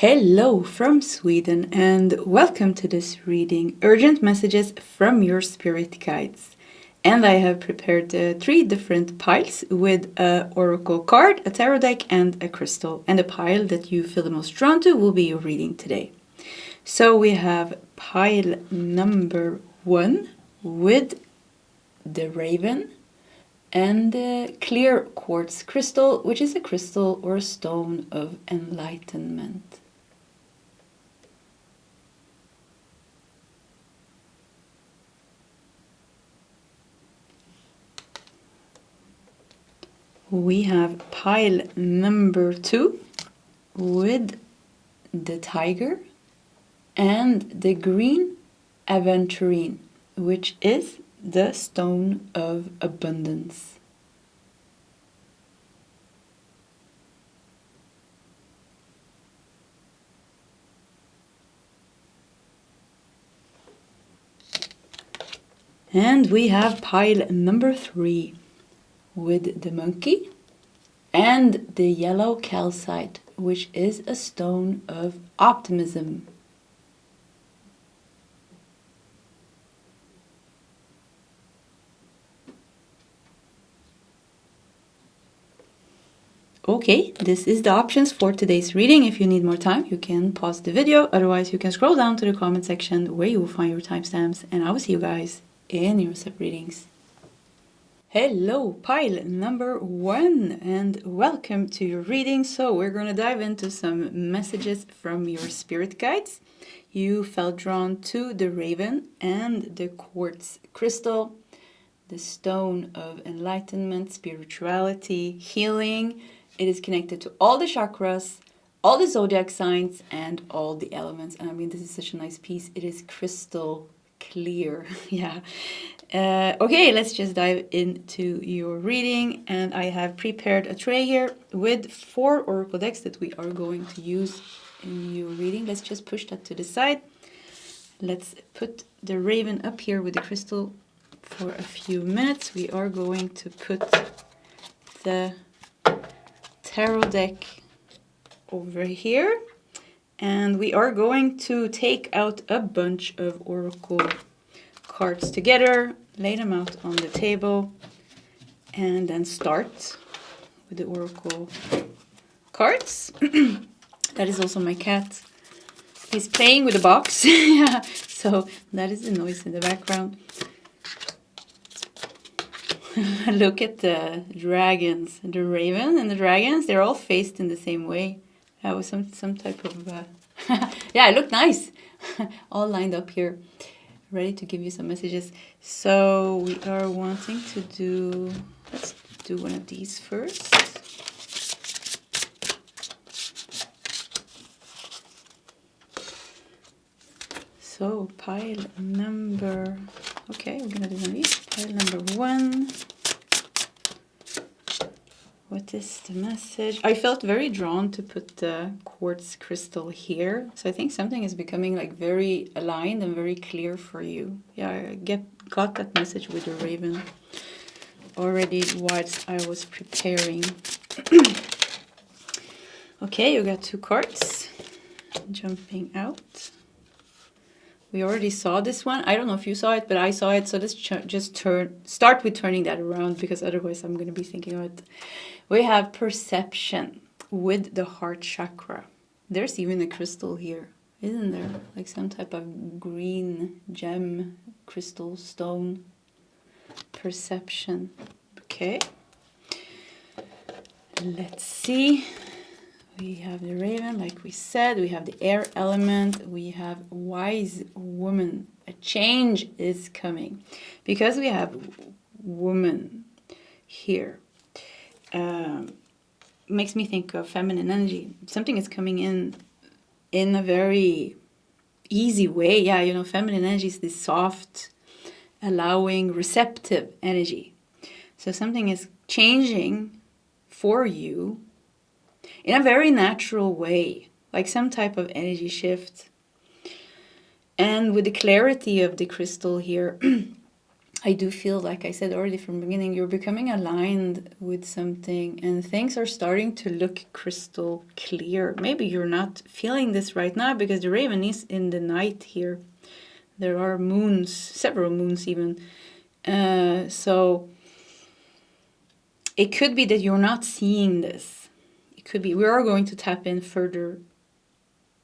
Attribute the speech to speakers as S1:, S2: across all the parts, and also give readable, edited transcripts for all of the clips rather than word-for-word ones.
S1: Hello from Sweden and welcome to this reading, Urgent Messages from Your Spirit Guides. And I have prepared 3 different piles with an oracle card, a tarot deck and a crystal. And the pile that you feel the most drawn to will be your reading today. So we have pile number 1 with the raven and the clear quartz crystal, which is a crystal or a stone of enlightenment. We have pile number 2 with the tiger and the green aventurine, which is the stone of abundance. And we have pile number 3 with the monkey and the yellow calcite, which is a stone of optimism. Okay, this is the options for today's reading. If you need more time, you can pause the video. Otherwise, you can scroll down to the comment section where you will find your timestamps, and I will see you guys in your sub-readings. Hello, pile number 1 and welcome to your reading. So we're going to dive into some messages from your spirit guides. You felt drawn to the raven and the quartz crystal, the stone of enlightenment, spirituality, healing. It is connected to all the chakras, all the zodiac signs and all the elements. And I mean, this is such a nice piece. It is crystal clear. Yeah. Okay, let's just dive into your reading. And I have prepared a tray here with 4 oracle decks that we are going to use in your reading. Let's just push that to the side. Let's put the raven up here with the crystal for a few minutes. We are going to put the tarot deck over here. And we are going to take out a bunch of oracle cards together, lay them out on the table, and then start with the oracle cards. That is also my cat. He's playing with the box. Yeah, so that is the noise in the background. Look at the dragons, the raven and the dragons. They're all faced in the same way. That was some type of yeah, it looked nice. All lined up here, ready to give you some messages. So we are wanting to do, let's do one of these first. So pile number, okay, we're gonna do one of these. Pile number 1. What is the message? I felt very drawn to put the quartz crystal here. So I think something is becoming like very aligned and very clear for you. Yeah, I got that message with the raven already whilst I was preparing. Okay, you got 2 cards jumping out. We already saw this one. I don't know if you saw it, but I saw it. So let's just start with turning that around, because otherwise I'm going to be thinking about it. We have perception with the heart chakra. There's even a crystal here, isn't there? Like some type of green gem, crystal, stone. Perception. Okay. Let's see. We have the raven, like we said. We have the air element. We have wise woman. A change is coming. Because we have woman here. Makes me think of feminine energy. Something is coming in a very easy way. Yeah, you know, feminine energy is this soft, allowing, receptive energy. So something is changing for you in a very natural way, like some type of energy shift. And with the clarity of the crystal here, I do feel, like I said already from the beginning, you're becoming aligned with something and things are starting to look crystal clear. Maybe you're not feeling this right now because the raven is in the night here. There are moons, several moons even. So it could be that you're not seeing this. It could be, we are going to tap in further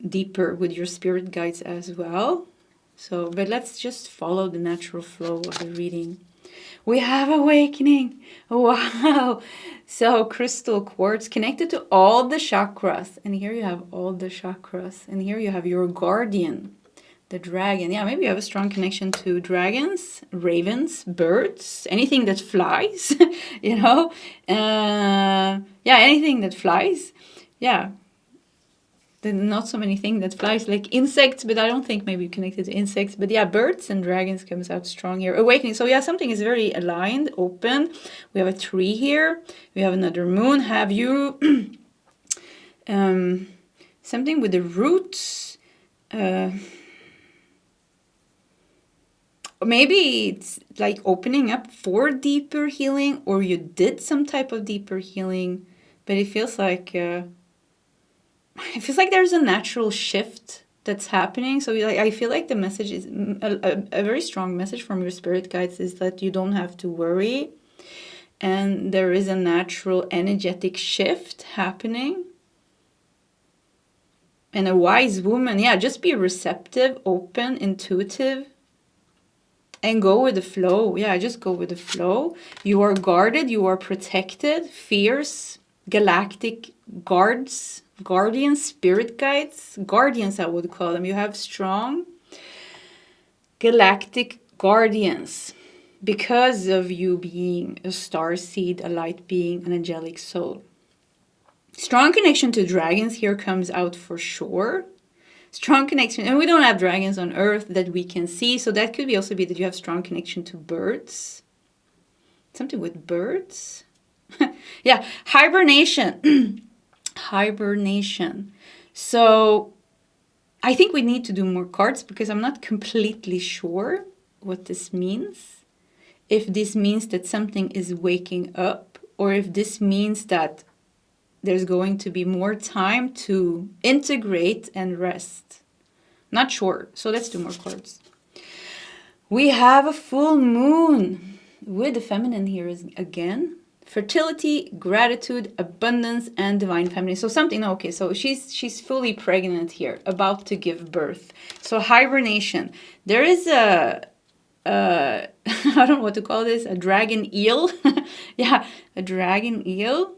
S1: deeper with your spirit guides as well. So, but let's just follow the natural flow of the reading. We have awakening. Wow. So crystal quartz connected to all the chakras. And here you have all the chakras. And here you have your guardian, the dragon. Yeah, maybe you have a strong connection to dragons, ravens, birds, anything that flies, you know. Yeah, anything that flies. Yeah. Not so many things that flies, like insects, but I don't think maybe connected to insects. But yeah, birds and dragons comes out strong here. Awakening. So yeah, something is very aligned, open. We have a tree here. We have another moon. Have you something with the roots? Maybe it's like opening up for deeper healing, or you did some type of deeper healing, but it feels like there's a natural shift that's happening. So I feel like the message is a very strong message from your spirit guides is that you don't have to worry, and there is a natural energetic shift happening. And a wise woman, yeah, just be receptive, open, intuitive, and go with the flow. Yeah, just go with the flow. You are guarded, you are protected, fierce, galactic guardians, spirit guides, guardians I would call them. You have strong galactic guardians because of you being a star seed, a light being, an angelic soul. Strong connection to dragons here comes out for sure. Strong connection, and we don't have dragons on Earth that we can see, so that could also be that you have strong connection to birds. Something with birds. Yeah, hibernation. Hibernation. So I think we need to do more cards because I'm not completely sure what this means. If this means that something is waking up, or if this means that there's going to be more time to integrate and rest. Not sure. So let's do more cards. We have a full moon with the feminine here again. Fertility, gratitude, abundance, and divine feminine. So something, okay, so she's fully pregnant here, about to give birth. So hibernation. There is I don't know what to call this, a dragon eel. Yeah, a dragon eel.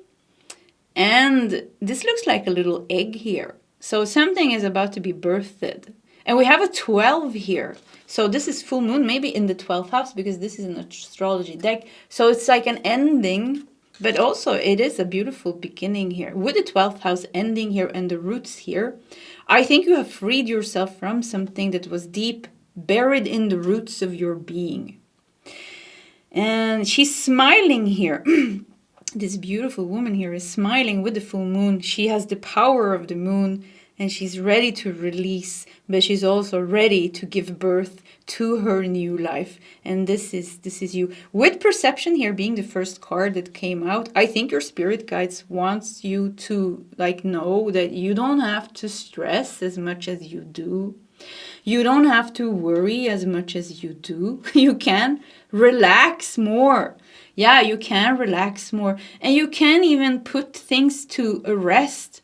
S1: And this looks like a little egg here. So something is about to be birthed. And we have a 12 here. So this is full moon, maybe in the 12th house, because this is an astrology deck. So it's like an ending, but also it is a beautiful beginning here. With the 12th house ending here and the roots here, I think you have freed yourself from something that was deep, buried in the roots of your being. And she's smiling here. This beautiful woman here is smiling with the full moon. She has the power of the moon and she's ready to release, but she's also ready to give birth to her new life. And this is you. With perception here being the first card that came out, I think your spirit guides wants you to know that you don't have to stress as much as you do. You don't have to worry as much as you do. You can relax more. Yeah, you can relax more. And you can even put things to a rest.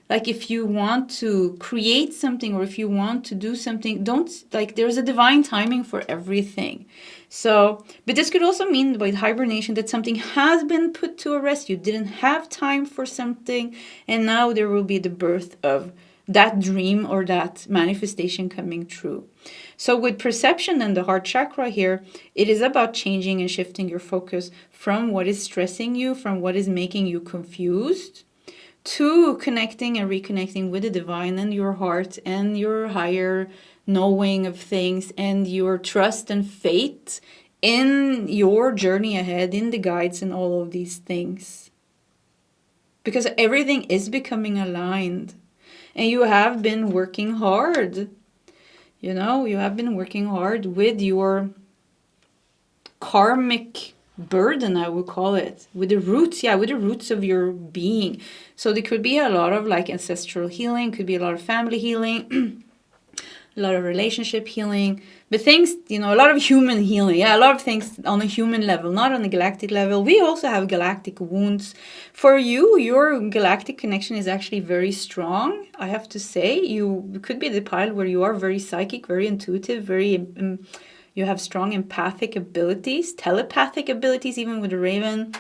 S1: Like if you want to create something or if you want to do something, there's a divine timing for everything. So, but this could also mean by hibernation that something has been put to a rest. You didn't have time for something. And now there will be the birth of that dream or that manifestation coming true. So with perception and the heart chakra here, it is about changing and shifting your focus from what is stressing you, from what is making you confused, to connecting and reconnecting with the divine and your heart and your higher knowing of things and your trust and faith in your journey ahead, in the guides and all of these things. Because everything is becoming aligned. And you have been working hard. You have been working hard with your karmic burden, I would call it, with the roots, with the roots of your being. So there could be a lot of like ancestral healing, could be a lot of family healing, a lot of relationship healing, but things, a lot of human healing. A lot of things on a human level, not on a galactic level. We also have galactic wounds. For you, your galactic connection is actually very strong, I have to say. You could be the pile where you are very psychic, very intuitive, very you have strong empathic abilities, telepathic abilities, even with the raven.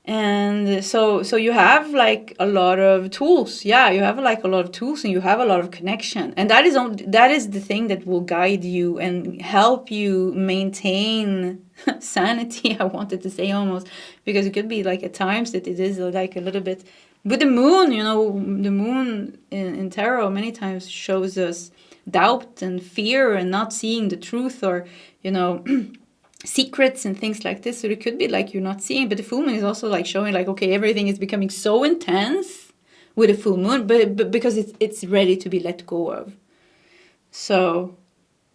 S1: And so you have like a lot of tools. You have like a lot of tools, and you have a lot of connection. And that is the thing that will guide you and help you maintain sanity, I wanted to say, almost, because it could be like at times that it is like a little bit with the moon. The moon in tarot many times shows us doubt and fear and not seeing the truth, or secrets and things like this. So it could be like you're not seeing, but the full moon is also like showing like, okay, everything is becoming so intense with a full moon, but because it's ready to be let go of. So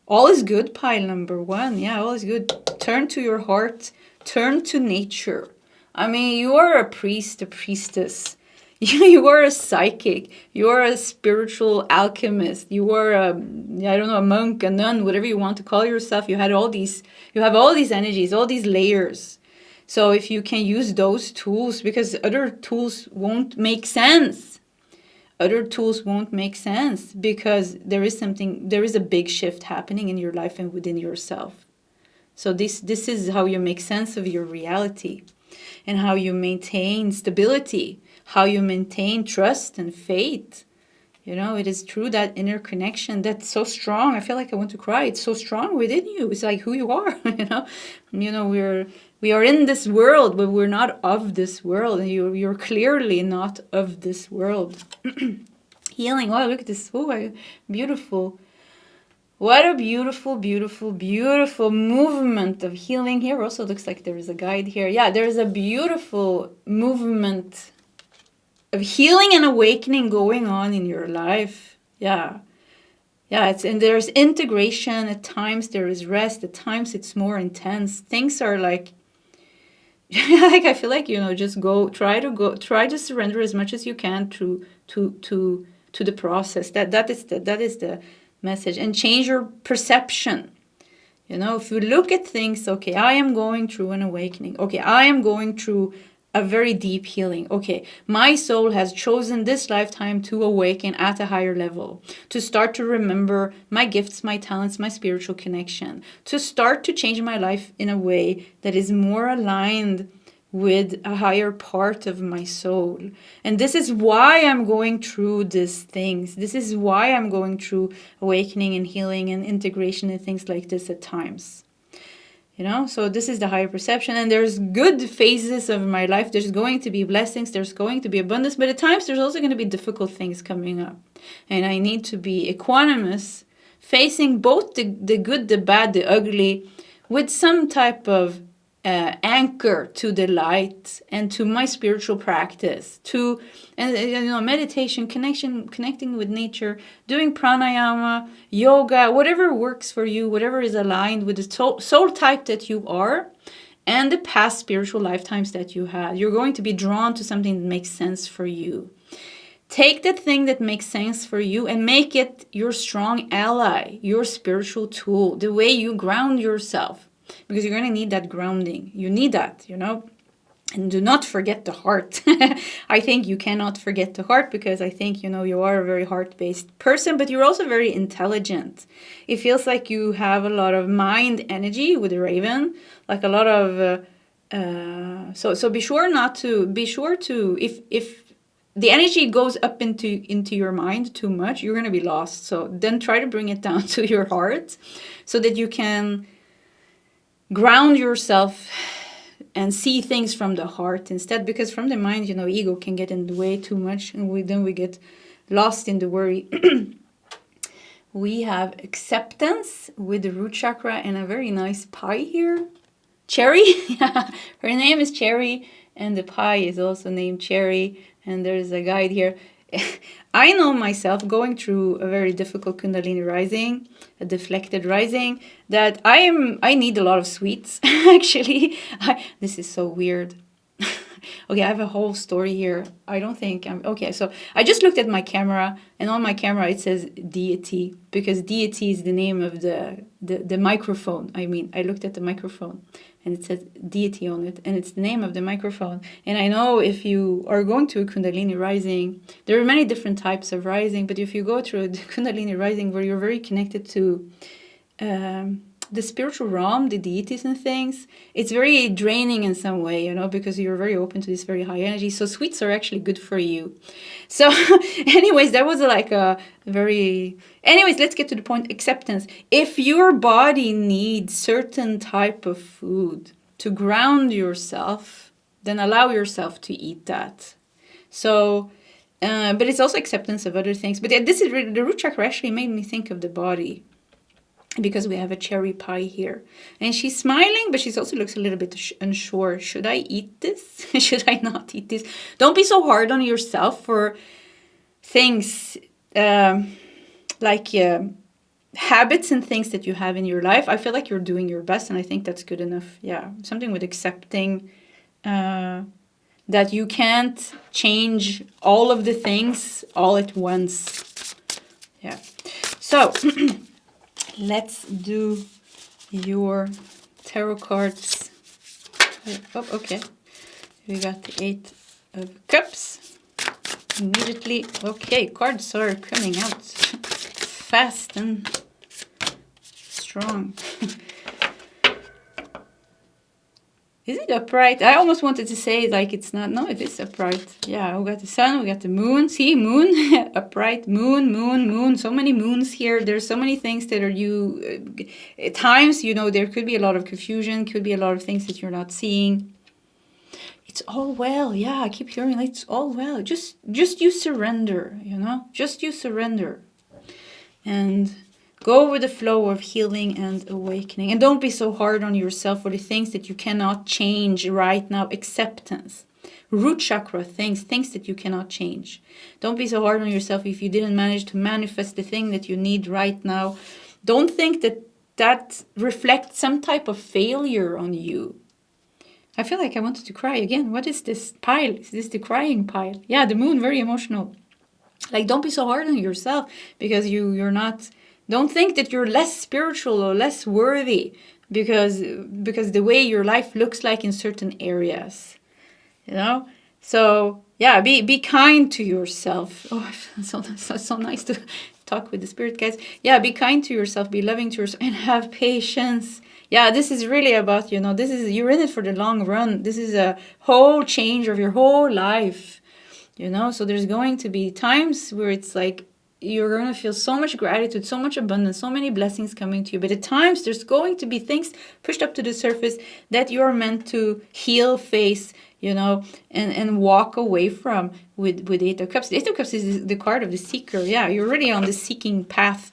S1: all is good, pile number 1. All is good. Turn to your heart, turn to nature. I mean, you are a priest, a priestess. You are a psychic. You are a spiritual alchemist. You are a monk, a nun, whatever you want to call yourself. You have all these energies, all these layers. So if you can use those tools, because other tools won't make sense. Other tools won't make sense because there is a big shift happening in your life and within yourself. So this is how you make sense of your reality, and how you maintain stability, how you maintain trust and faith. It is true, that inner connection that's so strong. I feel like I want to cry. It's so strong within you. It's like who you are. We are in this world, but we're not of this world. And you're clearly not of this world. Healing. Oh, look at this. Oh, beautiful. What a beautiful, beautiful, beautiful movement of healing here. Also looks like there is a guide here. There's a beautiful movement of healing and awakening going on in your life. And there's integration. At times there is rest. At times it's more intense. Things are like I feel like just try to surrender as much as you can to the process. That is the message. And change your perception. If you look at things, okay, I am going through an awakening. Okay, I am going through a very deep healing. Okay, my soul has chosen this lifetime to awaken at a higher level, to start to remember my gifts, my talents, my spiritual connection, to start to change my life in a way that is more aligned with a higher part of my soul. And this is why I'm going through these things. This is why I'm going through awakening and healing and integration and things like this at times. So this is the higher perception. And there's good phases of my life. There's going to be blessings. There's going to be abundance. But at times there's also going to be difficult things coming up. And I need to be equanimous, facing both the good, the bad, the ugly, with some type of anchor to the light and to my spiritual practice, meditation, connecting with nature, doing pranayama, yoga, whatever works for you, whatever is aligned with the soul type that you are and the past spiritual lifetimes that you had. You're going to be drawn to something that makes sense for you. Take that thing that makes sense for you and make it your strong ally, your spiritual tool, the way you ground yourself. Because you're going to need that grounding. You need that, And do not forget the heart. I think you cannot forget the heart, because I think, you are a very heart-based person, but you're also very intelligent. It feels like you have a lot of mind energy with the raven, like a lot of... So be sure to, if the energy goes up into your mind too much, you're going to be lost. So then try to bring it down to your heart so that you can ground yourself and see things from the heart instead, because from the mind, ego can get in the way too much, and then we get lost in the worry. We have acceptance with the root chakra and a very nice pie here. Cherry. Her name is Cherry, and the pie is also named Cherry, and there's a guide here. I know myself going through a very difficult kundalini rising, a deflected rising, that I need a lot of sweets. Actually, this is so weird. Okay, I have a whole story here. I don't think I'm okay. So I just looked at my camera, and on my camera it says deity, because deity is the name of the microphone. I mean, I looked at the microphone and it says deity on it, and it's the name of the microphone. And I know if you are going to a kundalini rising, there are many different types of rising, but if you go through a kundalini rising where you're very connected to the spiritual realm, the deities and things, it's very draining in some way, you know, because you're very open to this very high energy. So sweets are actually good for you. So anyways, that was like a very... Anyways, let's get to the point. Acceptance. If your body needs certain type of food to ground yourself, then allow yourself to eat that. So... but it's also acceptance of other things. But this is really, the root chakra actually made me think of the body, because we have a cherry pie here. And she's smiling, but she also looks a little bit unsure. Should I eat this? Should I not eat this? Don't be so hard on yourself for things like habits and things that you have in your life. I feel like you're doing your best, and I think that's good enough. Yeah, something with accepting that you can't change all of the things all at once. Yeah. So... let's do your tarot cards. Oh, okay. We got the 8 of Cups. Immediately. Okay, cards are coming out fast and strong. Is it upright? I almost wanted to say like it's not. No, it is upright. Yeah, we got the sun, we got the moon. See, moon, upright, moon, moon, moon. So many moons here. There's so many things that are at times, you know, there could be a lot of confusion, could be a lot of things that you're not seeing. It's all well. Yeah, I keep hearing like it's all well. Just you surrender, you know? Just you surrender. And go with the flow of healing and awakening. And don't be so hard on yourself for the things that you cannot change right now. Acceptance. Root chakra things that you cannot change. Don't be so hard on yourself if you didn't manage to manifest the thing that you need right now. Don't think that reflects some type of failure on you. I feel like I wanted to cry again. What is this pile? Is this the crying pile? Yeah, the moon, very emotional. Like, don't be so hard on yourself because you're not... Don't think that you're less spiritual or less worthy because the way your life looks like in certain areas, you know? So, yeah, be kind to yourself. Oh, so nice to talk with the spirit guys. Yeah, be kind to yourself, be loving to yourself, and have patience. Yeah, this is really about, you know, you're in it for the long run. This is a whole change of your whole life, you know? So there's going to be times where it's like, you're going to feel so much gratitude, so much abundance, so many blessings coming to you. But at times, there's going to be things pushed up to the surface that you're meant to heal, face, you know, and walk away from with 8 of Cups. The 8 of Cups is the card of the seeker. Yeah, you're already on the seeking path.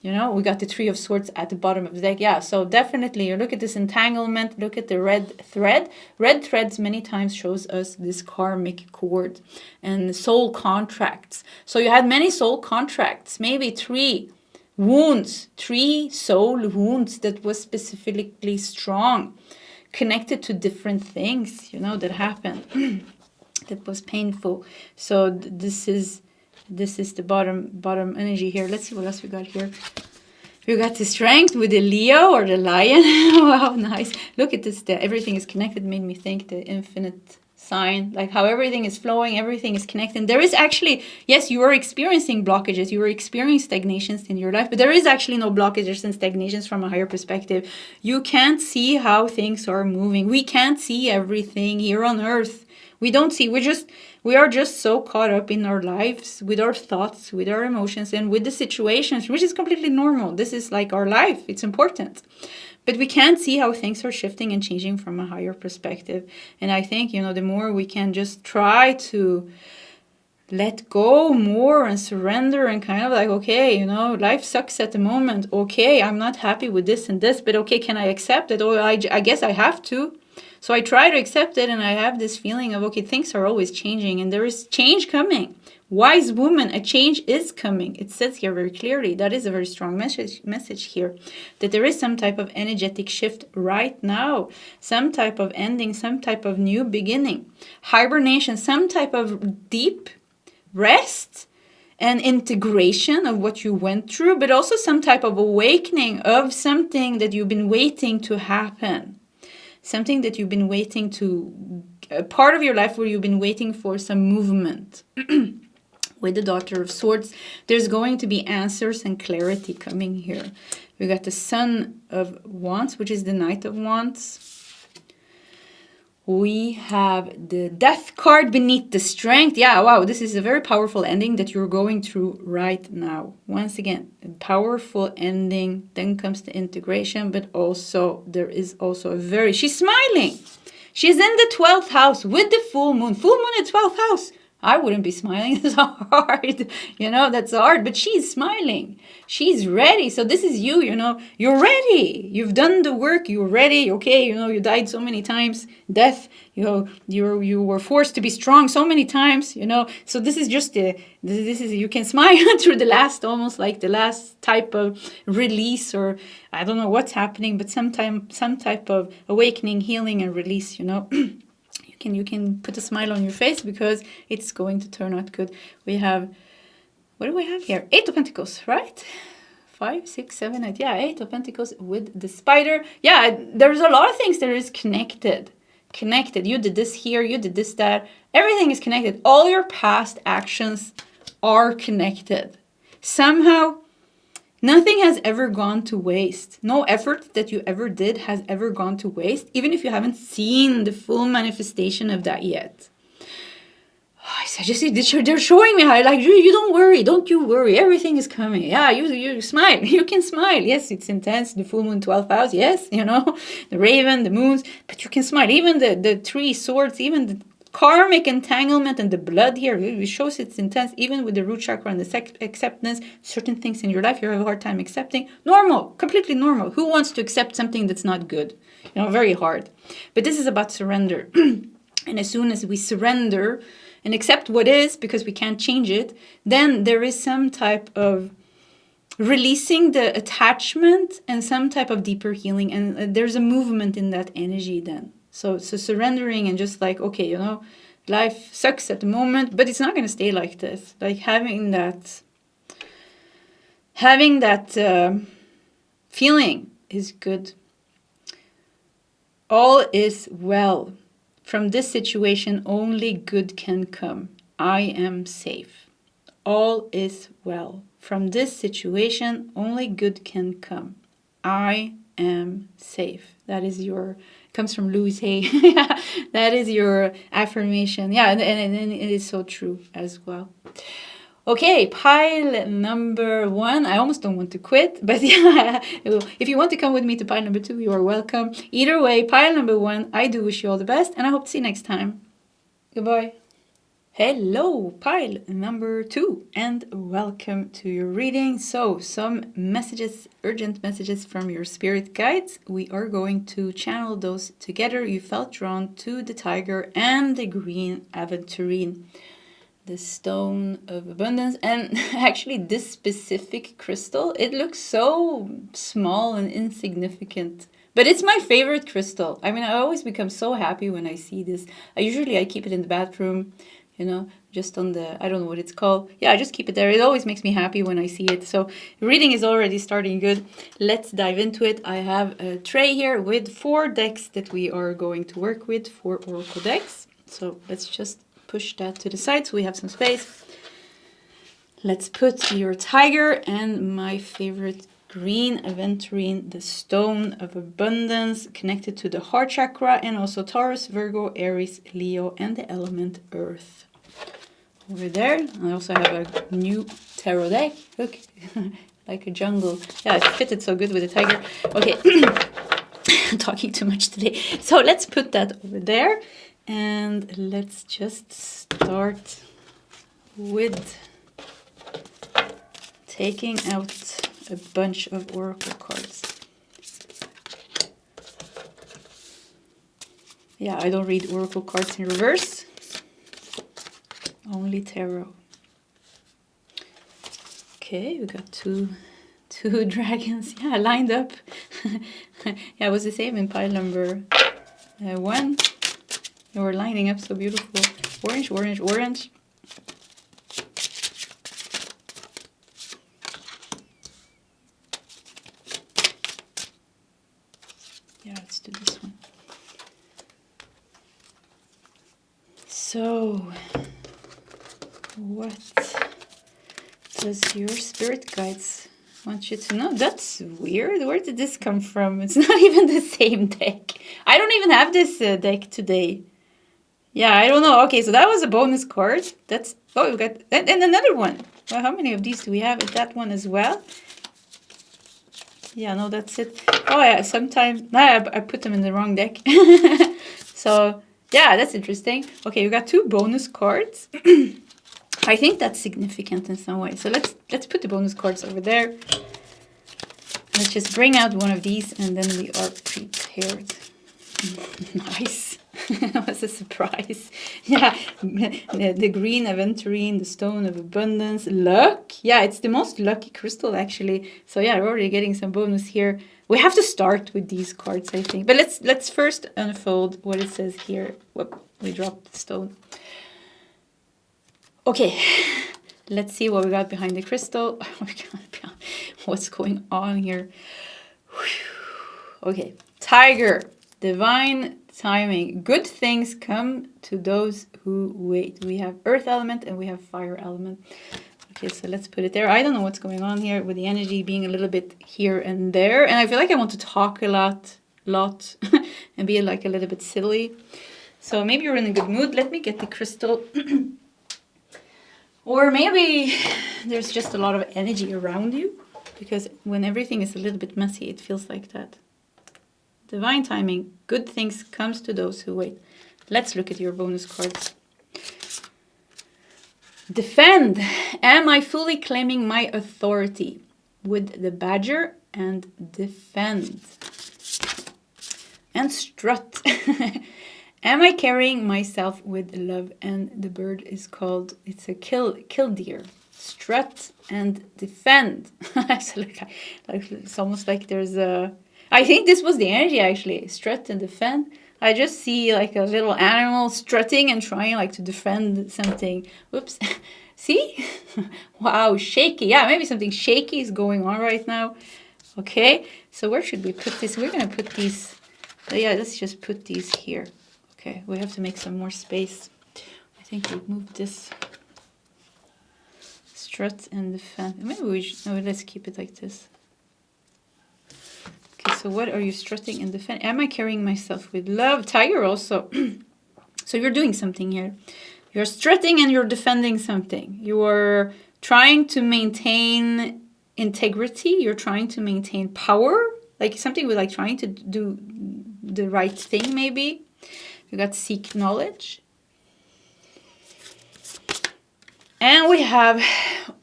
S1: You know, we got the 3 of Swords at the bottom of the deck. Yeah, so definitely you look at this entanglement, look at the red thread. Red threads many times shows us this karmic cord and soul contracts. So you had many soul contracts, maybe 3 wounds, 3 soul wounds that was specifically strong, connected to different things, you know, that happened, that was painful. So this is the bottom energy here. Let's see what else we got here. We got the Strength with the Leo or the Lion. Wow, nice. Look at this. Everything is connected. Made me think the infinite sign. Like how everything is flowing. Everything is connected. There is actually, yes, you are experiencing blockages. You are experiencing stagnations in your life. But there is actually no blockages and stagnations from a higher perspective. You can't see how things are moving. We can't see everything here on earth. We don't see. We are just so caught up in our lives, with our thoughts, with our emotions, and with the situations, which is completely normal. This is like our life. It's important. But we can't see how things are shifting and changing from a higher perspective. And I think, you know, the more we can just try to let go more and surrender and kind of like, okay, you know, life sucks at the moment. Okay, I'm not happy with this and this, but okay, can I accept it? Oh, I guess I have to. So I try to accept it, and I have this feeling of, okay, things are always changing, and there is change coming. Wise woman, a change is coming. It says here very clearly. That is a very strong message here. That there is some type of energetic shift right now. Some type of ending, some type of new beginning. Hibernation, some type of deep rest and integration of what you went through, but also some type of awakening of something that you've been waiting to happen. Something that you've been waiting to, a part of your life where you've been waiting for some movement. With the Daughter of Swords, there's going to be answers and clarity coming here. We got the Son of Wands, which is the Knight of Wands. We have the Death card beneath the Strength. Yeah, wow, this is a very powerful ending that you're going through right now. Once again, a powerful ending. Then comes the integration, but also there is also a very... She's smiling. She's in the 12th house with the full moon. Full moon in 12th house. I wouldn't be smiling. It's hard. That's hard. But she's smiling. She's ready. So this is you, You're ready. You've done the work. You're ready. Okay, you died so many times. Death, you were forced to be strong so many times, So this is just you can smile through the last, almost like the last type of release, or I don't know what's happening, but some type of awakening, healing, and release, You can put a smile on your face because it's going to turn out good. We have, what do we have here? 8 of Pentacles, right? 5, 6, 7, 8. Yeah, 8 of Pentacles with the spider. Yeah, there's a lot of things that is connected. You did this here, you did this, that. Everything is connected. All your past actions are connected. Somehow, nothing has ever gone to waste. No effort that you ever did has ever gone to waste, even if you haven't seen the full manifestation of that yet. I just they're showing me how, like, you don't worry, don't you worry, everything is coming. Yeah, you smile, you can smile. Yes, it's intense, the full moon 12th house, yes, the raven, the moons, but you can smile. Even the 3 swords, even the karmic entanglement and the blood here, it shows it's intense. Even with the root chakra and the acceptance, certain things in your life you have a hard time accepting. Normal, completely normal. Who wants to accept something that's not good? Very hard. But this is about surrender. And as soon as we surrender and accept what is, because we can't change it, then there is some type of releasing the attachment and some type of deeper healing. And there's a movement in that energy then. So surrendering and just like, okay, life sucks at the moment, but it's not going to stay like this. Like having that feeling is good. All is well. From this situation, only good can come. I am safe. All is well. From this situation, only good can come. I am safe. That is comes from Louise Hay. That is your affirmation. Yeah, and it is so true as well. Okay, pile number 1. I almost don't want to quit, but yeah, if you want to come with me to pile number 2, you are welcome. Either way, pile number 1, I do wish you all the best, and I hope to see you next time. Goodbye. Hello, pile number 2, and welcome to your reading. So, some messages, urgent messages from your spirit guides. We are going to channel those together. You felt drawn to the tiger and the green aventurine, the stone of abundance. And actually, this specific crystal, it looks so small and insignificant. But it's my favorite crystal. I mean, I always become so happy when I see this. I keep it in the bathroom. Just on the, I don't know what it's called. Yeah, I just keep it there. It always makes me happy when I see it. So reading is already starting good. Let's dive into it. I have a tray here with 4 decks that we are going to work with, 4 oracle decks. So let's just push that to the side so we have some space. Let's put your tiger and my favorite green aventurine, the stone of abundance, connected to the heart chakra, and also Taurus, Virgo, Aries, Leo, and the element earth. Over there, I also have a new tarot deck. Look, like a jungle. Yeah, it fitted so good with the tiger. Okay, I'm talking too much today. So let's put that over there. And let's just start with taking out a bunch of oracle cards. Yeah, I don't read oracle cards in reverse. Only tarot. Okay, we got two dragons, yeah, lined up. Yeah, it was the same in pile number 1. They were lining up so beautiful. Orange, orange, orange. Yeah, let's do this one. So, what does your spirit guides want you to know? That's weird. Where did this come from? It's not even the same deck. I don't even have this deck today. Yeah, I don't know. Okay, so that was a bonus card. That's... Oh, we got... And another one. Well, how many of these do we have? That one as well. Yeah, no, that's it. Oh, yeah, sometimes... No, I put them in the wrong deck. So, yeah, that's interesting. Okay, we got 2 bonus cards. I think that's significant in some way. So let's put the bonus cards over there. Let's just bring out one of these and then we are prepared. Nice. That was a surprise. Yeah, the green aventurine, the stone of abundance, luck. Yeah, it's the most lucky crystal actually. So yeah, we're already getting some bonus here. We have to start with these cards, I think. But let's first unfold what it says here. Whoop, we dropped the stone. Okay, let's see what we got behind the crystal. Oh my God, what's going on here? Okay, tiger, divine timing. Good things come to those who wait. We have earth element and we have fire element. Okay, so let's put it there. I don't know what's going on here with the energy being a little bit here and there. And I feel like I want to talk a lot and be like a little bit silly. So maybe you're in a good mood. Let me get the crystal. Or maybe there's just a lot of energy around you, because when everything is a little bit messy, it feels like that. Divine timing, good things comes to those who wait. Let's look at your bonus cards. Defend. Am I fully claiming my authority? With the badger and defend. And strut. Am I carrying myself with love? And the bird is called, it's a killdeer. Strut and defend. So like it's almost like there's a... I think this was the energy actually. Strut and defend. I just see like a little animal strutting and trying like to defend something. Whoops. See? Wow, shaky. Yeah, maybe something shaky is going on right now. Okay, so where should we put this? We're going to put these... Yeah, let's just put these here. Okay, we have to make some more space. I think we moved this. Strut and defend. Maybe we should... No, let's keep it like this. Okay, so what are you strutting and defending? Am I carrying myself with love? Tiger also. So you're doing something here. You're strutting and you're defending something. You are trying to maintain integrity. You're trying to maintain power. Like something with like trying to do the right thing maybe. You got seek knowledge. And we have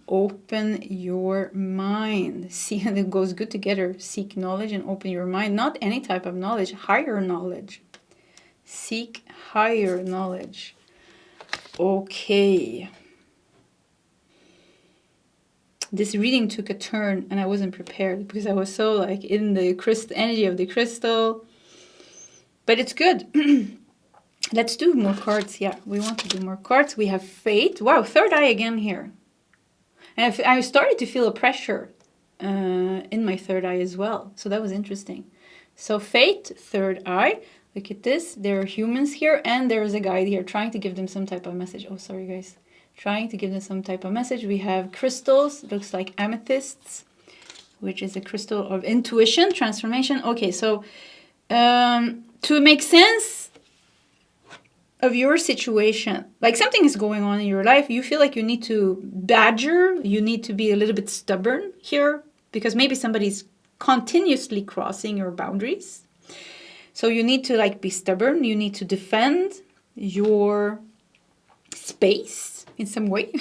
S1: open your mind. See, and it goes good together. Seek knowledge and open your mind. Not any type of knowledge, higher knowledge. Seek higher knowledge. Okay. This reading took a turn and I wasn't prepared because I was so like in the energy of the crystal. But it's good. Let's do more cards. Yeah, we want to do more cards. We have fate. Wow, third eye again here. And I started to feel a pressure in my third eye as well. So that was interesting. So fate, third eye. Look at this. There are humans here and there is a guide here trying to give them some type of message. Oh, sorry, guys. Trying to give them some type of message. We have crystals. Looks like amethysts, which is a crystal of intuition, transformation. Okay, so to make sense of your situation, like something is going on in your life, you feel like you need to badger, you need to be a little bit stubborn here, because maybe somebody's continuously crossing your boundaries. So you need to like be stubborn, you need to defend your space in some way.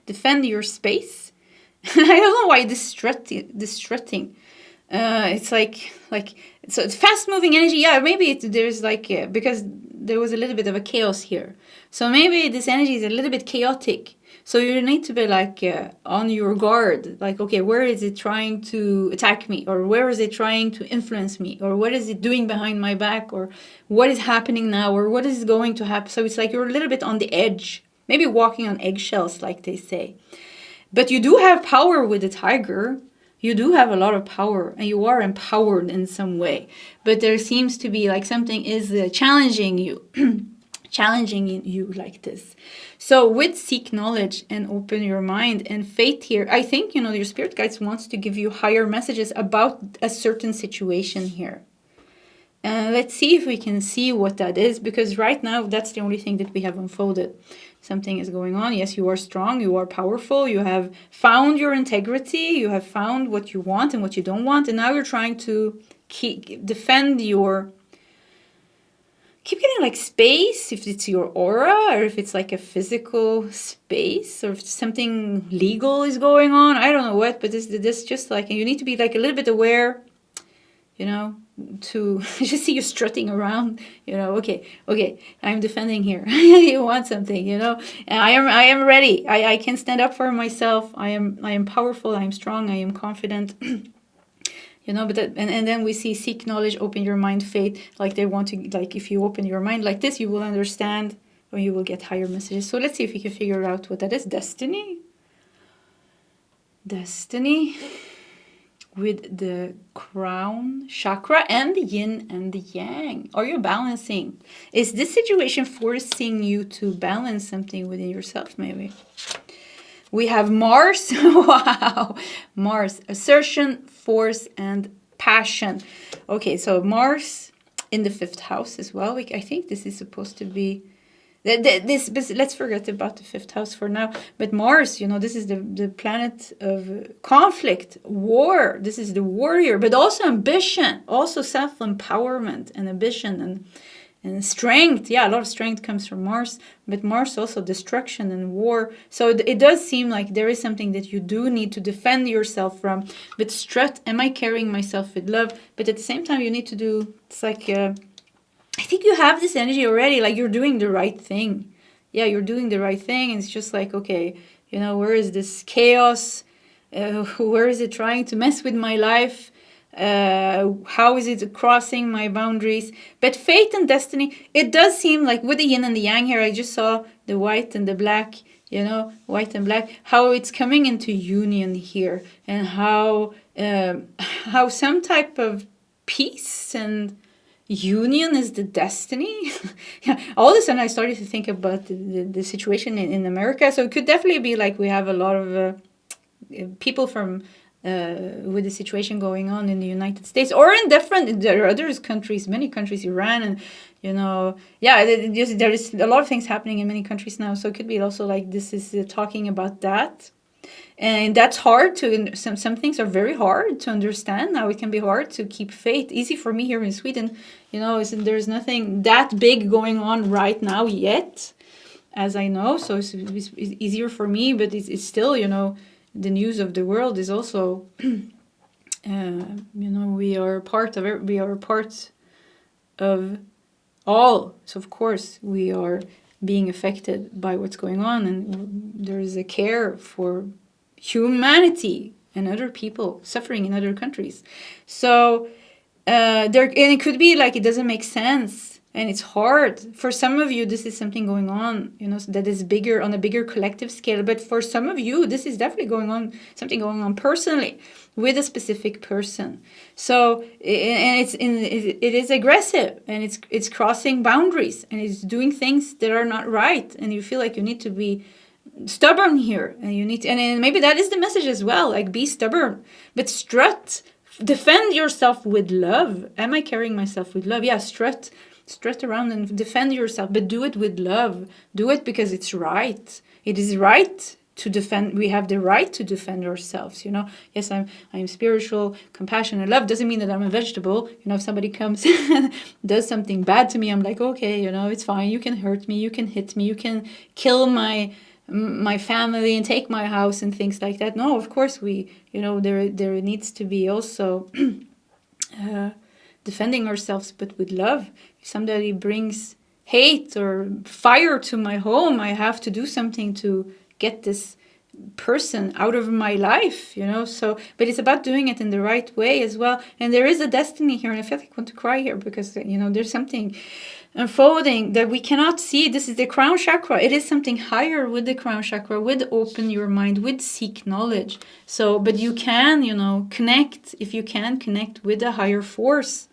S1: Defend your space. I don't know why this strutting. It's like so it's fast moving energy. Yeah, maybe there's like because there was a little bit of a chaos here. So maybe this energy is a little bit chaotic. So you need to be like on your guard. Like, okay, where is it trying to attack me? Or where is it trying to influence me? Or what is it doing behind my back? Or what is happening now? Or what is going to happen? So it's like you're a little bit on the edge. Maybe walking on eggshells, like they say. But you do have power with the tiger. You do have a lot of power, and you are empowered in some way. But there seems to be like something is challenging you, challenging you like this. So with seek knowledge and open your mind and faith here, I think, your spirit guides wants to give you higher messages about a certain situation here. And let's see if we can see what that is, because right now that's the only thing that we have unfolded. Something is going on. Yes, you are strong, you are powerful, you have found your integrity, you have found what you want and what you don't want, and now you're trying to keep getting like space, if it's your aura, or if it's like a physical space, or if something legal is going on. I don't know what, but this just like, and you need to be like a little bit aware, to just see you strutting around, okay, I'm defending here. You want something, and I am ready. I can stand up for myself. I am powerful. I am strong. I am confident. But and then we see seek knowledge, open your mind, faith. Like they want to, like if you open your mind like this, you will understand, or you will get higher messages. So let's see if we can figure out what that is. Destiny. With the crown chakra and the yin and the yang. Are you balancing? Is this situation forcing you to balance something within yourself, maybe? We have Mars. Wow. Mars. Assertion, force, and passion. Okay, so Mars in the 5th house as well. I think this is supposed to be... let's forget about the 5th house for now. But Mars, this is the planet of conflict, war. This is the warrior, but also ambition, also self-empowerment and ambition and strength. Yeah, a lot of strength comes from Mars, but Mars also destruction and war. So it does seem like there is something that you do need to defend yourself from. But strut, am I carrying myself with love? But at the same time, you need to do, it's like... I think you have this energy already, like you're doing the right thing. Yeah, you're doing the right thing. And it's just like, okay, where is this chaos? Where is it trying to mess with my life? How is it crossing my boundaries? But fate and destiny, it does seem like with the yin and the yang here, I just saw the white and the black, white and black, how it's coming into union here, and how some type of peace and union is the destiny. Yeah, all of a sudden I started to think about the situation in America. So it could definitely be like we have a lot of people from with the situation going on in the United States, or in there are other countries, many countries, Iran, and there is a lot of things happening in many countries now. So it could be also like this is talking about that. And that's hard to, some things are very hard to understand now. It can be hard to keep faith. Easy for me here in Sweden, there's nothing that big going on right now yet, as I know. So it's easier for me, but it's still, the news of the world is also, we are part of it. We are part of all. So of course we are being affected by what's going on, and there is a care for humanity and other people suffering in other countries. So and it could be like it doesn't make sense, and it's hard for some of you. This is something going on, that is bigger, on a bigger collective scale. But for some of you, this is definitely something going on personally with a specific person. So it is aggressive, and it's crossing boundaries, and it's doing things that are not right, and you feel like you need to be stubborn here, and you need to, and maybe that is the message as well, like be stubborn, but strut, defend yourself with love. Am I carrying myself with love? Yeah, strut around and defend yourself, but do it with love. Do it because it's right. It is right to defend. We have the right to defend ourselves, Yes, I'm spiritual, compassionate, love doesn't mean that I'm a vegetable. If somebody comes and does something bad to me, I'm like, okay, it's fine. You can hurt me, you can hit me, you can kill my my family and take my house and things like that. No, of course we, there needs to be also defending ourselves, but with love. If somebody brings hate or fire to my home, I have to do something to get this person out of my life, so, but it's about doing it in the right way as well. And there is a destiny here, and I feel like I want to cry here because there's something unfolding that we cannot see. This is the crown chakra. It is something higher with the crown chakra, with open your mind, with seek knowledge. So, but you can, connect, if you can connect with a higher force,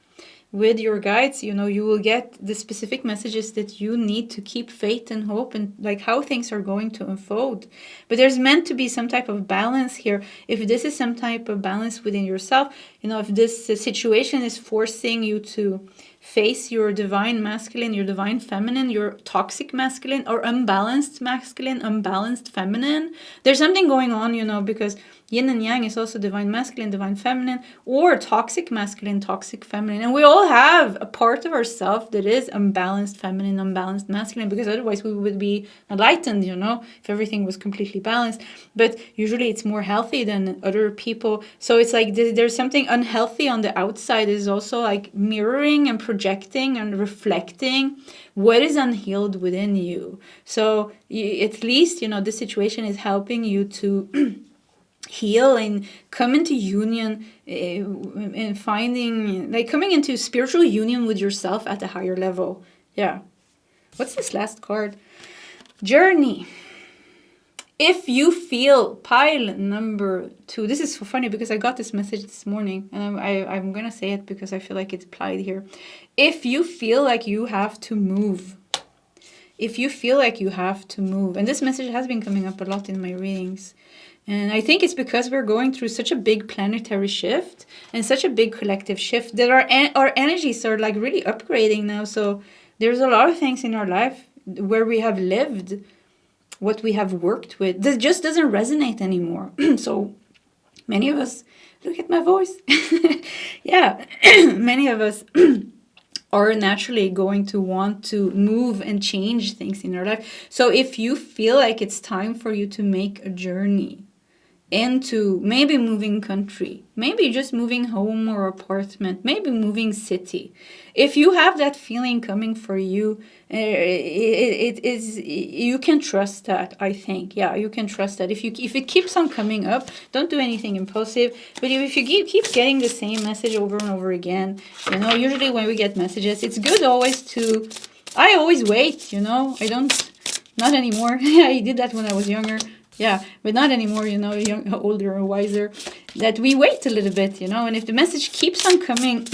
S1: with your guides, you will get the specific messages that you need to keep faith and hope and like how things are going to unfold. But there's meant to be some type of balance here. If this is some type of balance within yourself, if this situation is forcing you to face your divine masculine, your divine feminine, your toxic masculine, or unbalanced masculine, unbalanced feminine, there's something going on, because yin and yang is also divine masculine, divine feminine, or toxic masculine, toxic feminine. And we all have a part of ourselves that is unbalanced feminine, unbalanced masculine, because otherwise we would be enlightened, if everything was completely balanced. But usually it's more healthy than other people. So it's like there's something unhealthy on the outside is also like mirroring and projecting and reflecting what is unhealed within you. So at least, this situation is helping you to heal and come into union and finding, like coming into spiritual union with yourself at a higher level. Yeah. What's this last card? Journey. If you feel pile number 2, this is so funny because I got this message this morning and I'm going to say it because I feel like it's applied here. If you feel like you have to move, if you feel like you have to move, and this message has been coming up a lot in my readings, and I think it's because we're going through such a big planetary shift and such a big collective shift that our energies are like really upgrading now. So there's a lot of things in our life where we have lived, what we have worked with, that just doesn't resonate anymore. So many of us, look at my voice. Yeah, many of us are naturally going to want to move and change things in our life. So if you feel like it's time for you to make a journey into maybe moving country, maybe just moving home or apartment, maybe moving city, if you have that feeling coming for you, it is, you can trust that. I think, yeah, you can trust that. If it keeps on coming up, don't do anything impulsive. But if you keep getting the same message over and over again, usually when we get messages, it's good always to, I always wait, I don't, not anymore. I did that when I was younger. Yeah, but not anymore, young, older or wiser, that we wait a little bit, and if the message keeps on coming,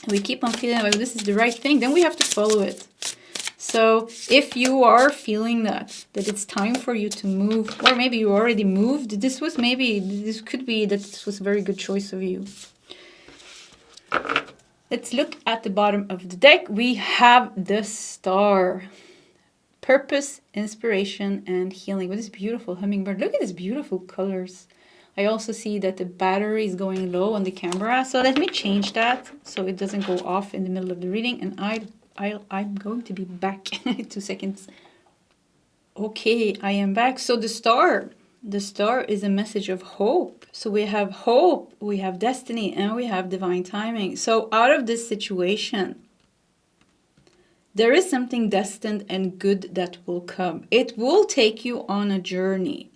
S1: we keep on feeling like this is the right thing, then we have to follow it. So if you are feeling that it's time for you to move, or maybe you already moved, this could be that this was a very good choice of you. Let's look at the bottom of the deck. We have the Star. Purpose, inspiration, and healing with this beautiful hummingbird. Look at these beautiful colors. I also see that the battery is going low on the camera. So let me change that so it doesn't go off in the middle of the reading. And I'm going to be back. 2 seconds. Okay, I am back. So the star is a message of hope. So we have hope, we have destiny, and we have divine timing. So out of this situation, there is something destined and good that will come. It will take you on a journey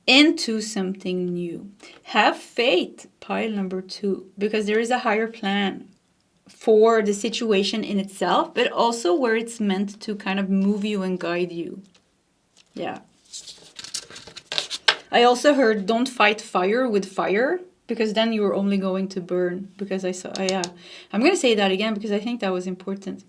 S1: into something new. Have faith, pile number 2, because there is a higher plan for the situation in itself, but also where it's meant to kind of move you and guide you. Yeah. I also heard don't fight fire with fire, because then you're only going to burn. Because I'm going to say that again because I think that was important.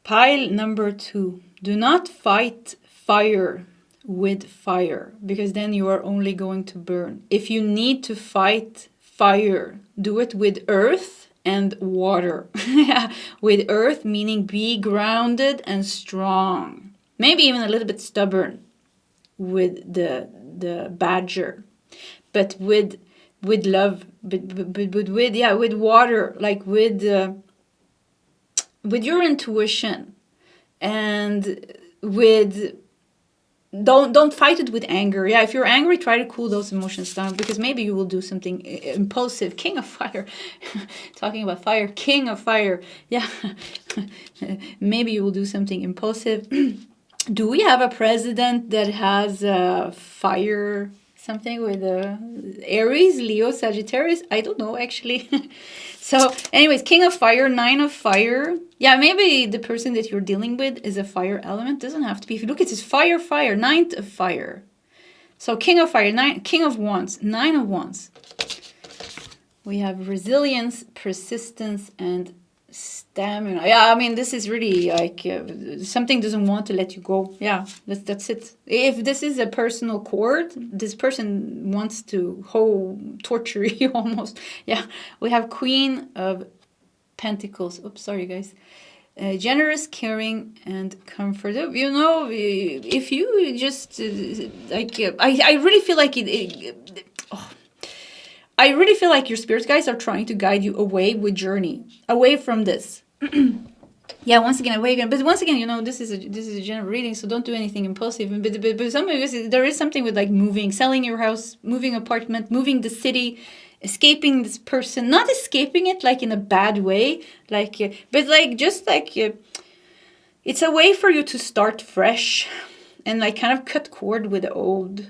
S1: Pile number 2, do not fight fire with fire, because then you are only going to burn. If you need to fight fire, do it with earth and water. With earth, meaning be grounded and strong. Maybe even a little bit stubborn with the badger. But with love, but with water, like with your intuition, and with don't fight it with anger. Yeah, if you're angry, try to cool those emotions down, because maybe you will do something impulsive. King of fire. Talking about fire, king of fire. Yeah. Maybe you will do something impulsive. Do we have a president that has fire something with Aries, Leo, Sagittarius? I don't know, actually. So anyways, king of fire, 9 of fire. Yeah, maybe the person that you're dealing with is a fire element. Doesn't have to be. If you look at this, fire, 9th of fire. So king of fire, king of wands, 9 of wands. We have resilience, persistence, and stamina. Yeah, I mean, this is really like something doesn't want to let you go. Yeah, that's it. If this is a personal cord, this person wants to torture you almost. Yeah, we have Queen of Pentacles. Oops, sorry guys. Generous, caring, and comfortable. You know, if you just I really feel like I really feel like your spirit guides are trying to guide you away from this. Yeah, once again, away again. But once again, you know, this is a general reading, so don't do anything impulsive. But some of you, there is something with like moving, selling your house, moving apartment, moving the city, escaping this person. Not escaping it like in a bad way, like, but like just like it's a way for you to start fresh, and like kind of cut cord with the old.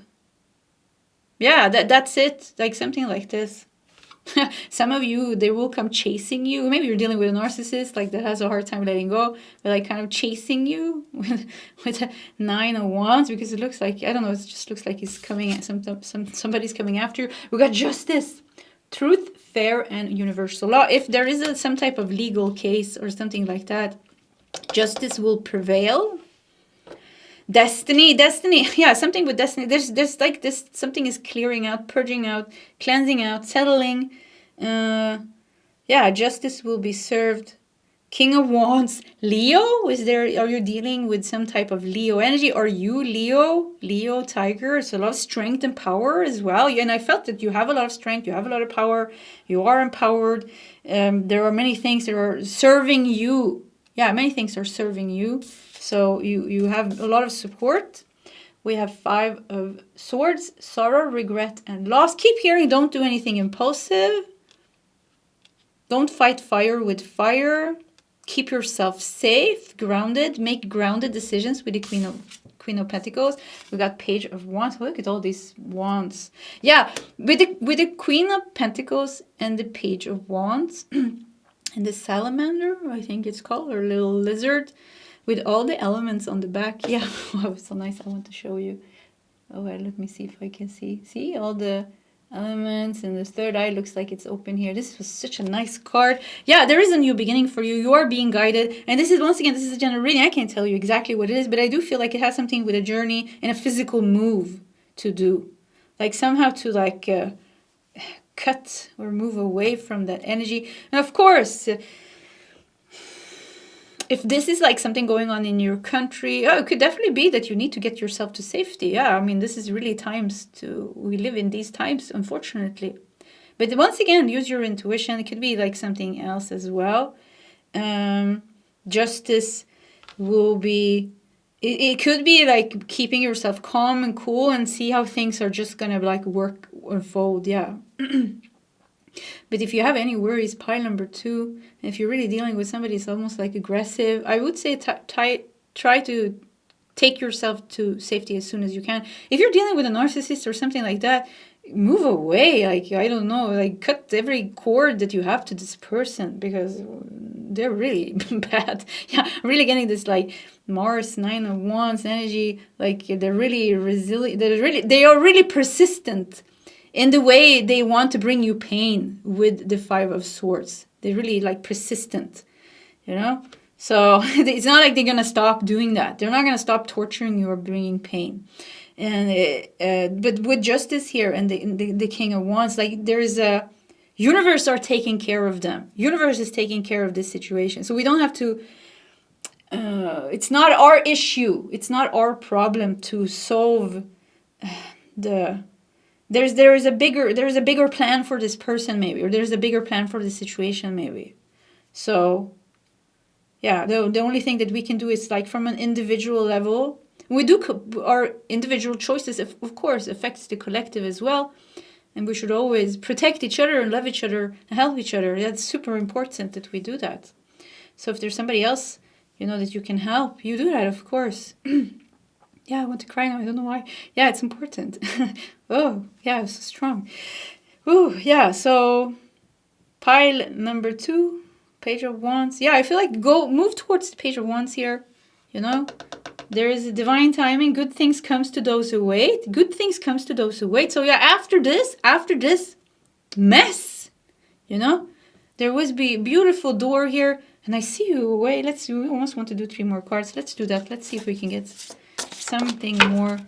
S1: Yeah, that's it. Like something like this. Some of you, they will come chasing you. Maybe you're dealing with a narcissist like that has a hard time letting go, but like kind of chasing you with a 9 of wands, because it looks like, I don't know, it just looks like he's coming at somebody's coming after you. We got justice, truth, fair, and universal law. If there is some type of legal case or something like that, justice will prevail. Destiny. Yeah, something with destiny. There's like this, something is clearing out, purging out, cleansing out, settling. Yeah, justice will be served. King of Wands. Leo, are you dealing with some type of Leo energy? Are you Leo tiger? It's a lot of strength and power as well. Yeah, and I felt that you have a lot of strength, you have a lot of power, you are empowered. There are many things that are serving you. Yeah, many things are serving you. So you have a lot of support. We have 5 of swords, sorrow, regret, and loss. Keep hearing, don't do anything impulsive. Don't fight fire with fire. Keep yourself safe, grounded. Make grounded decisions with the Queen of Pentacles. We got Page of Wands. Look at all these wands. Yeah, with the Queen of Pentacles and the Page of Wands and the salamander, I think it's called, or little lizard, with all the elements on the back. Yeah, wow, it's so nice. I want to show you. Oh, wait, let me see if I can see. See all the elements, and the third eye looks like it's open here. This was such a nice card. Yeah, there is a new beginning for you. You are being guided. And this is, once again, this is a general reading. I can't tell you exactly what it is, but I do feel like it has something with a journey and a physical move to do. Like somehow to like cut or move away from that energy. And of course, if this is like something going on in your country, it could definitely be that you need to get yourself to safety. Yeah, I mean, this is really we live in these times, unfortunately. But once again, use your intuition. It could be like something else as well. Justice will be, it could be like keeping yourself calm and cool and see how things are just going to like unfold. Yeah. But if you have any worries, pile number 2, if you're really dealing with somebody who's almost like aggressive, I would say try to take yourself to safety as soon as you can. If you're dealing with a narcissist or something like that, move away. Like, I don't know, like cut every cord that you have to this person, because they're really bad. Yeah, I'm really getting this like Mars, 9 of Wands energy. Like they're really resilient. They are really persistent in the way they want to bring you pain with the 5 of Swords. They're really like persistent, you know? So it's not like they're going to stop doing that. They're not going to stop torturing you or bringing pain. And but with justice here and the King of Wands, like there's a universe are taking care of them. Universe is taking care of this situation. So we don't have to, it's not our issue. It's not our problem to solve there is a bigger plan for this person maybe, or there's a bigger plan for the situation maybe. So yeah, the only thing that we can do is like from an individual level, We do, our individual choices, of course, affects the collective as well. And we should always protect each other and love each other and help each other. That's super important that we do that. So if there's somebody else, that you can help, you do that, of course. Yeah, I want to cry now. I don't know why. Yeah, it's important. Oh, yeah, it's so strong. Oh, yeah. So pile number 2, Page of Wands. Yeah, I feel like move towards the Page of Wands here. There is a divine timing. Good things comes to those who wait. Good things comes to those who wait. So yeah, after this mess, there was be a beautiful door here. And I see you away. We almost want to do 3 more cards. Let's do that. Let's see if we can get something more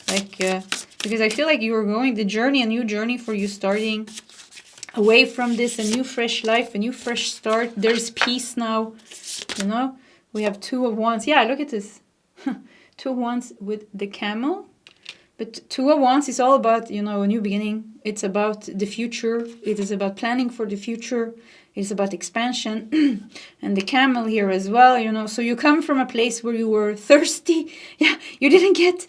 S1: like, because I feel like you are going a new journey for you, starting away from this, a new fresh life, a new fresh start. There's peace now, We have 2 of Wands. Yeah, look at this. 2 of Wands with the camel. But 2 of Wands is all about, a new beginning. It's about the future. It is about planning for the future. It's about expansion. And the camel here as well, So you come from a place where you were thirsty. Yeah, you didn't get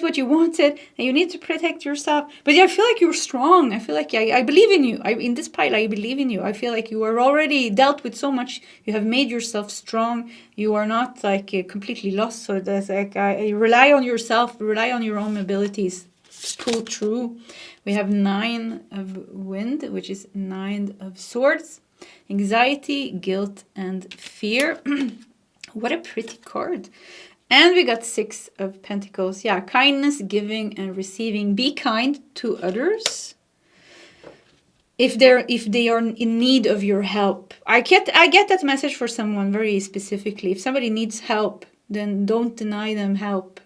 S1: what you wanted, and you need to protect yourself. But yeah, I feel like you're strong. I feel like I believe in you. In this pile, I believe in you. I feel like you are already dealt with so much. You have made yourself strong. You are not completely lost. So there's I rely on yourself, rely on your own abilities to pull through. We have 9 of Wind, which is 9 of Swords. Anxiety, guilt, and fear. What a pretty card. And we got 6 of Pentacles. Yeah, kindness, giving, and receiving. Be kind to others if they are in need of your help. I get that message for someone very specifically. If somebody needs help, then don't deny them help.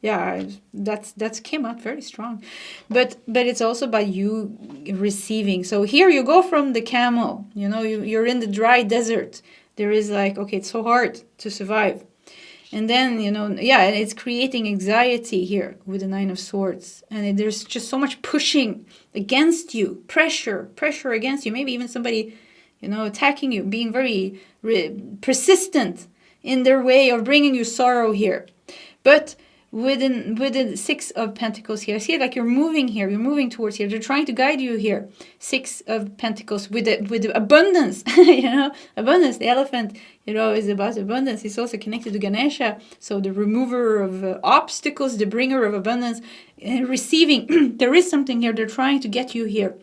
S1: Yeah, that's came out very strong. But it's also by you receiving. So here you go from the camel, you're in the dry desert. There is okay, it's so hard to survive. And then, and it's creating anxiety here with the 9 of Swords. And there's just so much pushing against you, pressure against you. Maybe even somebody, attacking you, being very persistent in their way of bringing you sorrow here. But with the 6 of Pentacles here, I see it like you're moving here, you're moving towards here. They're trying to guide you here. 6 of Pentacles with abundance, abundance. The elephant, is about abundance. It's also connected to Ganesha. So the remover of obstacles, the bringer of abundance, and receiving. There is something here. They're trying to get you here,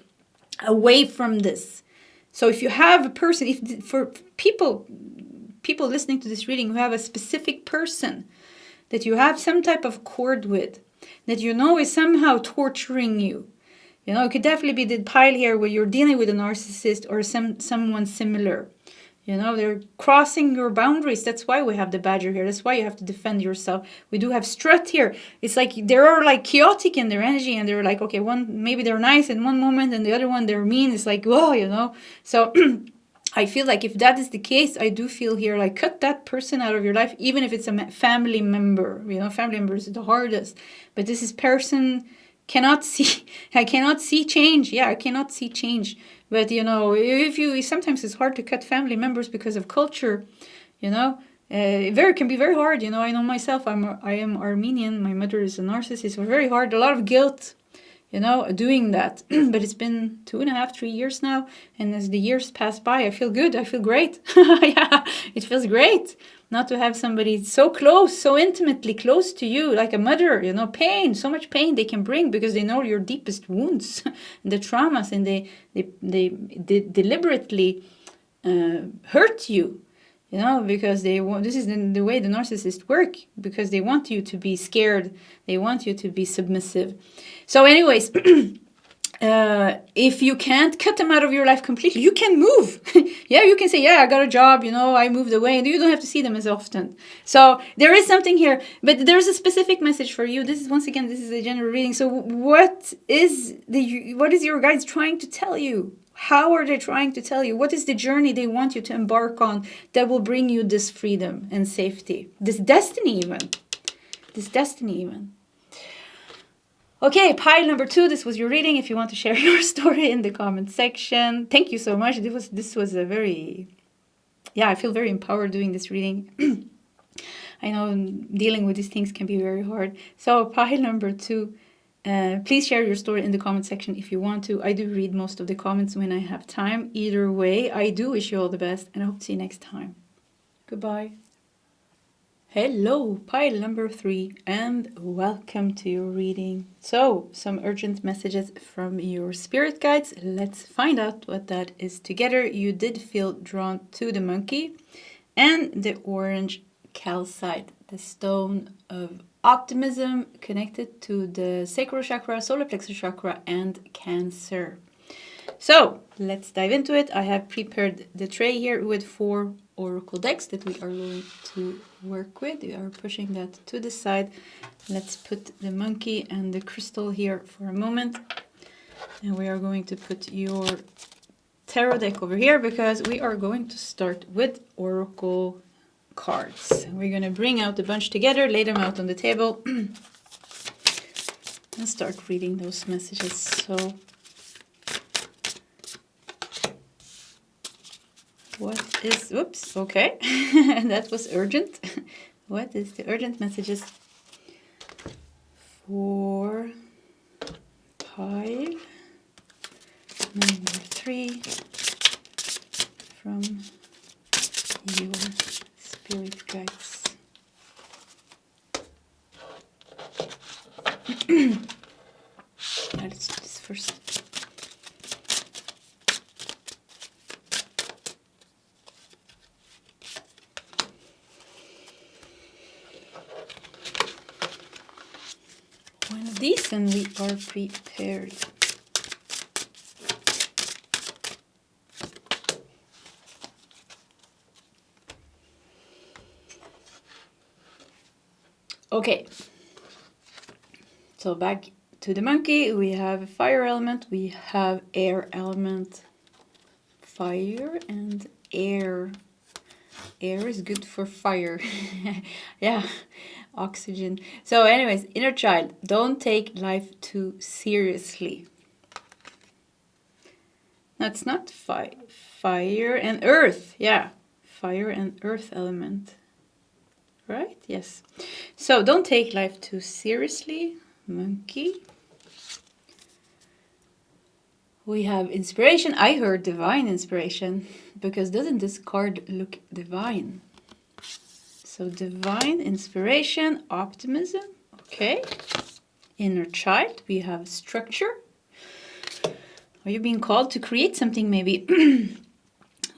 S1: away from this. So if you have a person, for people listening to this reading who have a specific person that you have some type of cord with, that is somehow torturing you. It could definitely be the pile here where you're dealing with a narcissist or someone similar. They're crossing your boundaries. That's why we have the badger here. That's why you have to defend yourself. We do have strut here. It's like they're chaotic in their energy, and they're okay, maybe they're nice in one moment and the other one they're mean. It's whoa, So I feel like if that is the case, I do feel here cut that person out of your life, even if it's a family member. Family members is the hardest. But this person cannot see. I cannot see change. Yeah, I cannot see change. But sometimes it's hard to cut family members because of culture. It can be very hard. I know myself. I am Armenian. My mother is a narcissist. So very hard. A lot of guilt. Doing that. But it's been 2.5, 3 years now. And as the years pass by, I feel good. I feel great. Yeah, it feels great not to have somebody so close, so intimately close to you, like a mother, pain, so much pain they can bring because they know your deepest wounds, the traumas, and they deliberately hurt you. Because this is the way the narcissists work, because they want you to be scared. They want you to be submissive. So anyways, if you can't cut them out of your life completely, you can move. Yeah, you can say, I got a job, I moved away, and you don't have to see them as often. So there is something here, but there's a specific message for you. This is a general reading. So what is your guides trying to tell you? How are they trying to tell you? What is the journey they want you to embark on that will bring you this freedom and safety? This destiny even. Okay, pile number 2. This was your reading. If you want to share your story in the comment section. Thank you so much. This was a very... Yeah, I feel very empowered doing this reading. I know dealing with these things can be very hard. So pile number 2, please share your story in the comment section if you want to. I do read most of the comments when I have time. Either way, I do wish you all the best, and I hope to see you next time. Goodbye. Hello, pile number 3, and welcome to your reading. So, some urgent messages from your spirit guides. Let's find out what that is together. You did feel drawn to the monkey and the orange calcite, the stone of optimism connected to the sacral chakra, solar plexus chakra, and Cancer. So let's dive into it. I have prepared the tray here with 4 oracle decks that we are going to work with. We are pushing that to the side. Let's put the monkey and the crystal here for a moment. And we are going to put your tarot deck over here because we are going to start with oracle cards. We're going to bring out the bunch together, lay them out on the table, and start reading those messages. So, what is, oops, okay, that was urgent. What is the urgent messages for pile number 3 from your spirit guides? Let's do this first. One of these and we are prepared. Okay, so back to the monkey, we have fire element, we have air element, fire and air. Air is good for fire. Yeah, oxygen. So anyways, inner child, don't take life too seriously. That's not fire and earth. Yeah, fire and earth element. Right? Yes. So don't take life too seriously, monkey. We have inspiration. I heard divine inspiration because doesn't this card look divine? So divine inspiration, optimism. Okay. Inner child. We have structure. Are you being called to create something maybe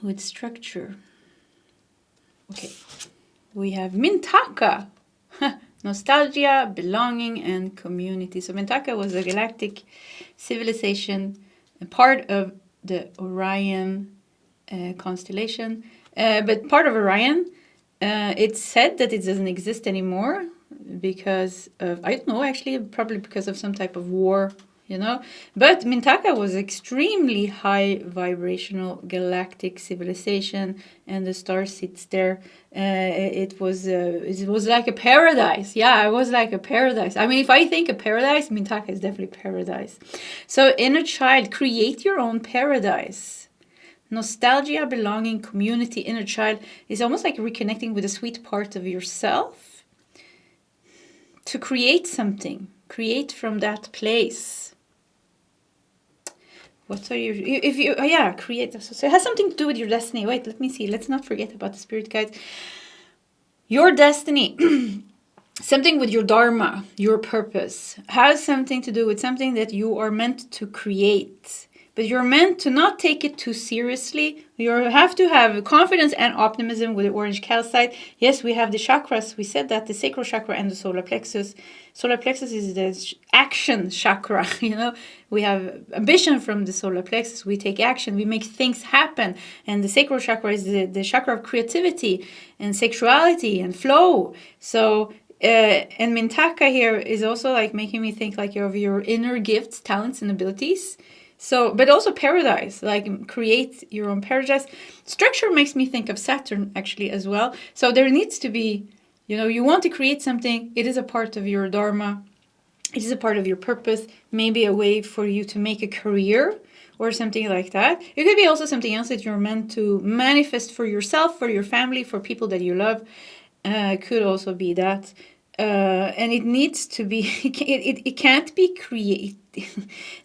S1: with structure? Okay. We have Mintaka, nostalgia, belonging, and community. So Mintaka was a galactic civilization, a part of the Orion constellation. But part of Orion, it's said that it doesn't exist anymore because of, I don't know, actually, probably because of some type of war, you know. But Mintaka was extremely high vibrational galactic civilization, and the star sits there. It was like a paradise. Yeah, it was like a paradise. I mean, if I think a paradise, Mintaka is definitely paradise. So inner child, create your own paradise. Nostalgia, belonging, community, inner child is almost like reconnecting with a sweet part of yourself to create something. Create from that place. What are your, if you, yeah, create. So it has something to do with your destiny. Wait, let me see. Let's not forget about the spirit guides. Your destiny, something with your dharma, your purpose, has something to do with something that you are meant to create. But you're meant to not take it too seriously. You have to have confidence and optimism with the orange calcite. Yes, we have the chakras. We said that the sacral chakra and the solar plexus. Solar plexus is the action chakra. You know, we have ambition from the solar plexus. We take action. We make things happen. And the sacral chakra is the chakra of creativity and sexuality and flow. So, and Mintaka here is also like making me think like of your inner gifts, talents, and abilities. So, but also paradise, like create your own paradise. Structure makes me think of Saturn actually as well. So there needs to be, you know, you want to create something. It is a part of your dharma. It is a part of your purpose. Maybe a way for you to make a career or something like that. It could be also something else that you're meant to manifest for yourself, for your family, for people that you love. Could also be that. And it needs to be, it can't be created.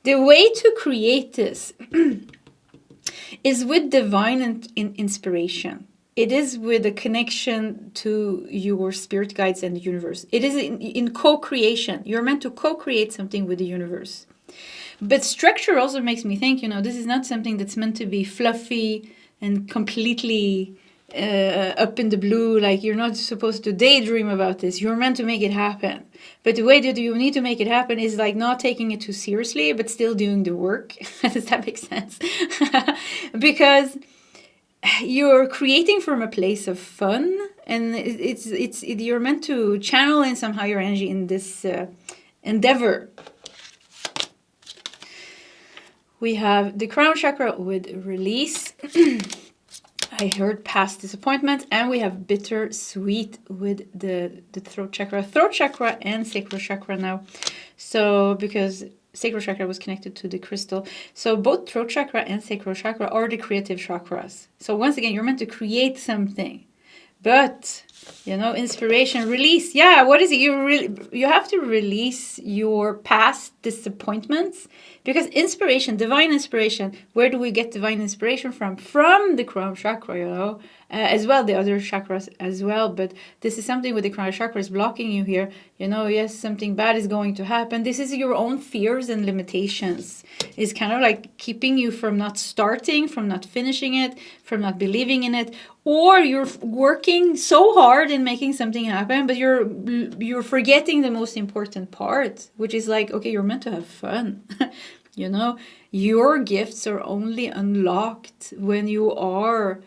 S1: The way to create this is with divine inspiration. It is with a connection to your spirit guides and the universe. It is in co-creation. You're meant to co-create something with the universe. But structure also makes me think, this is not something that's meant to be fluffy and completely up in the blue. Like, you're not supposed to daydream about this. You're meant to make it happen. But the way that you need to make it happen is like not taking it too seriously, but still doing the work. Does that make sense? Because you're creating from a place of fun, and you're meant to channel in somehow your energy in this endeavor. We have the crown chakra with release. I heard past disappointment, and we have bittersweet with the throat chakra and sacral chakra now. So because sacral chakra was connected to the crystal, so both throat chakra and sacral chakra are the creative chakras. So once again, you're meant to create something, but inspiration, release. Yeah, what is it? You have to release your past disappointments, because inspiration, divine inspiration, where do we get divine inspiration from? From the crown chakra, as well, the other chakras as well. But this is something with the crown chakra is blocking you here. Yes, something bad is going to happen. This is your own fears and limitations. It's kind of like keeping you from not starting, from not finishing it, from not believing in it. Or you're working so hard in making something happen, but you're forgetting the most important part, which is like, okay, you're meant to have fun. Your gifts are only unlocked when you are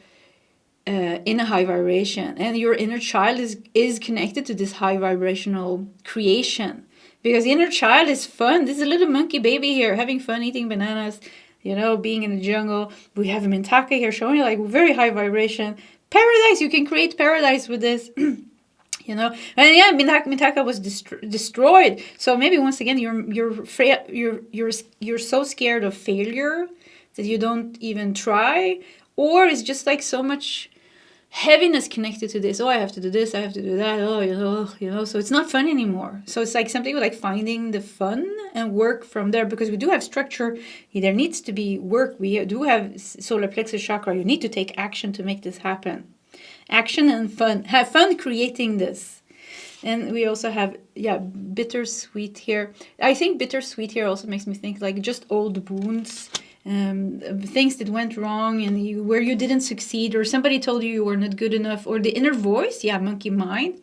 S1: in a high vibration, and your inner child is connected to this high vibrational creation, because the inner child is fun. This is a little monkey baby here having fun eating bananas, being in the jungle. We have Mintaka here showing you like very high vibration paradise. You can create paradise with this. And yeah, Mintaka was destroyed. So maybe once again you're so scared of failure that you don't even try, or it's just like so much heaviness connected to this. Oh, I have to do this, I have to do that. Oh, so it's not fun anymore. So it's like something like finding the fun and work from there, because we do have structure. There needs to be work. We do have solar plexus chakra. You need to take action to make this happen. Action and fun. Have fun creating this. And we also have, bittersweet here. I think bittersweet here also makes me think like just old wounds, things that went wrong and where you didn't succeed, or somebody told you were not good enough, or the inner voice, monkey mind.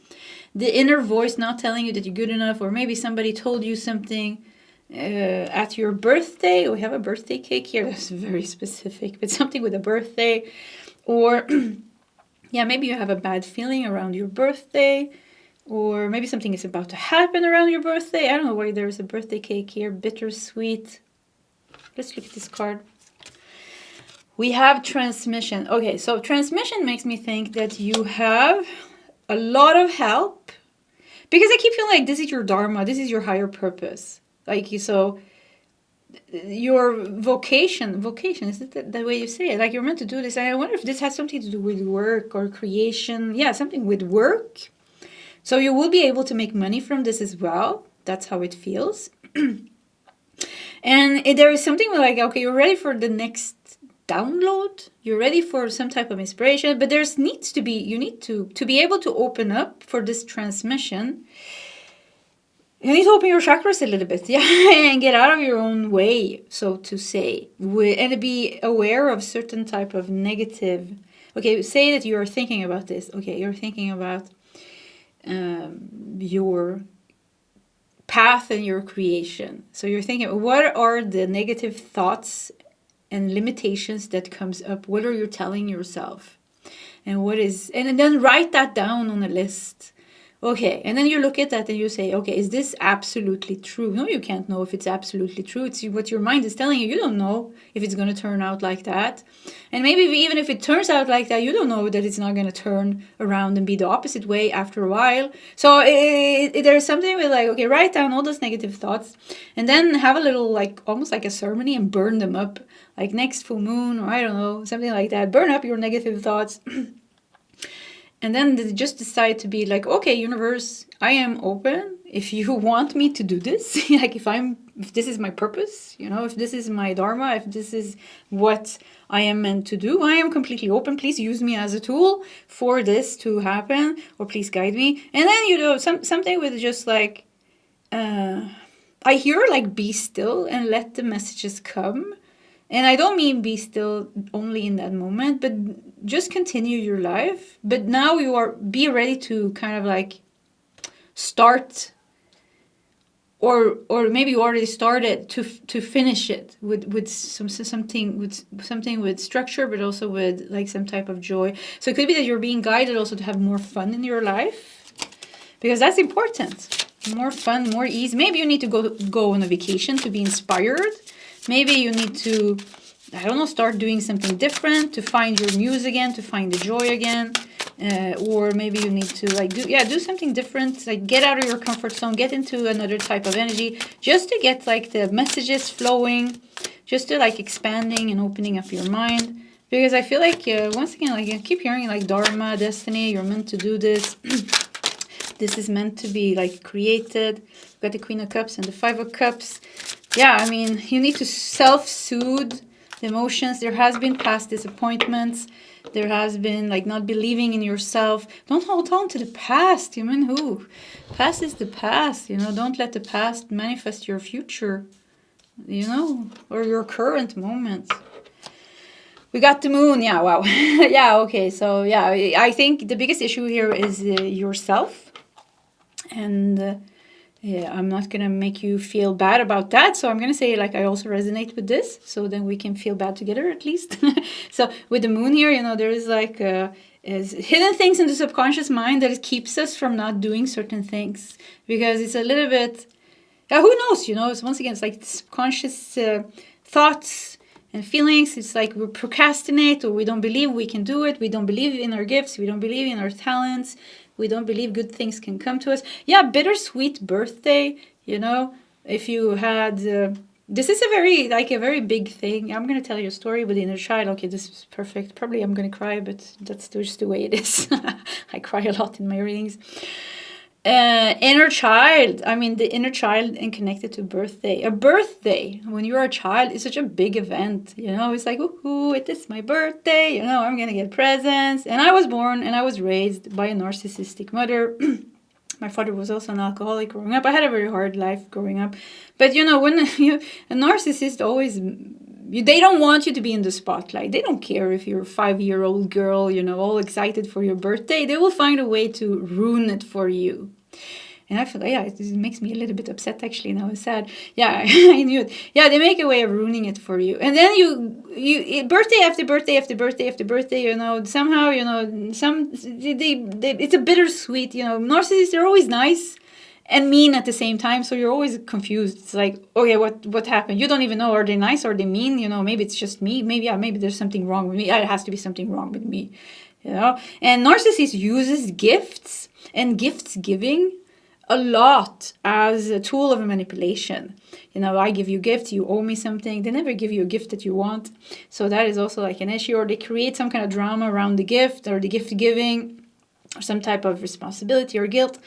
S1: The inner voice not telling you that you're good enough, or maybe somebody told you something at your birthday. We have a birthday cake here. That's very specific, but something with a birthday. Or... maybe you have a bad feeling around your birthday, or maybe something is about to happen around your birthday. I don't know why there's a birthday cake here. Bittersweet. Let's look at this card. We have transmission. Okay, so transmission makes me think that you have a lot of help, because I keep feeling like this is your dharma. This is your higher purpose. Your vocation, is it the way you say it? Like, you're meant to do this. And I wonder if this has something to do with work or creation. Yeah, something with work. So you will be able to make money from this as well. That's how it feels. And there is something like, okay, you're ready for the next download. You're ready for some type of inspiration. But you need to be able to open up for this transmission. You need to open your chakras a little bit, and get out of your own way, so to say, and be aware of certain type of negative. Okay, say that you're thinking about this. Okay, you're thinking about your path and your creation. So you're thinking, what are the negative thoughts and limitations that comes up? What are you telling yourself? And then write that down on a list. Okay, and then you look at that and you say, okay, is this absolutely true? No, you can't know if it's absolutely true. It's what your mind is telling you. You don't know if it's going to turn out like that. And maybe even if it turns out like that, you don't know that it's not going to turn around and be the opposite way after a while. So there's something with like, okay, write down all those negative thoughts and then have a little, like, almost like a ceremony and burn them up. Like next full moon, or I don't know, something like that. Burn up your negative thoughts. And then they just decide to be like, okay, universe, I am open. If you want me to do this, like if this is my purpose, if this is my dharma, if this is what I am meant to do, I am completely open. Please use me as a tool for this to happen, or please guide me. And then, something with just like, I hear like be still and let the messages come. And I don't mean be still only in that moment, but just continue your life. But now be ready to kind of like start, or maybe you already started to finish it with something with structure, but also with like some type of joy. So it could be that you're being guided also to have more fun in your life, because that's important. More fun, more ease. Maybe you need to go on a vacation to be inspired. Maybe you need to, I don't know, start doing something different to find your muse again, to find the joy again. Or maybe you need to do something different, like get out of your comfort zone, get into another type of energy, just to get like the messages flowing, just to like expanding and opening up your mind. Because I feel like, once again, like I keep hearing like dharma, destiny, you're meant to do this. This is meant to be like created. You've got the Queen of Cups and the Five of Cups. Yeah, I mean, you need to self-soothe the emotions. There has been past disappointments. There has been like not believing in yourself. Don't hold on to the past. You mean who? Past is the past. Don't let the past manifest your future. Or your current moment. We got the moon. Yeah, wow. Yeah, okay. So yeah, I think the biggest issue here is yourself. And I'm not going to make you feel bad about that. So I'm going to say, like, I also resonate with this. So then we can feel bad together, at least. So with the moon here, there is like hidden things in the subconscious mind that keeps us from not doing certain things. Because it's a little bit, who knows, it's, once again, it's like subconscious thoughts and feelings. It's like we procrastinate, or we don't believe we can do it. We don't believe in our gifts. We don't believe in our talents. We don't believe good things can come to us. Yeah, bittersweet birthday, if you had, this is a very big thing. I'm going to tell you a story with the inner child. Okay, this is perfect. Probably I'm going to cry, but that's just the way it is. I cry a lot in my readings. Inner child. I mean, the inner child and connected to birthday. A birthday, when you're a child, is such a big event. It's like, ooh, it is my birthday. I'm going to get presents. And I was born and I was raised by a narcissistic mother. My father was also an alcoholic growing up. I had a very hard life growing up. But, when a narcissist always, they don't want you to be in the spotlight. They don't care if you're a 5-year-old girl, all excited for your birthday. They will find a way to ruin it for you. And I feel like, it makes me a little bit upset, actually. Now it's sad. Yeah, I knew it. Yeah, they make a way of ruining it for you. And then you birthday after birthday after birthday after birthday, somehow, it's a bittersweet, narcissists, they're always nice and mean at the same time. So you're always confused. It's like, okay, what happened? You don't even know, are they nice or are they mean? Maybe it's just me. Maybe there's something wrong with me. It has to be something wrong with me. And narcissist uses gifts and gifts giving a lot as a tool of manipulation. I give you gifts, you owe me something. They never give you a gift that you want. So that is also like an issue. Or they create some kind of drama around the gift or the gift giving, or some type of responsibility or guilt.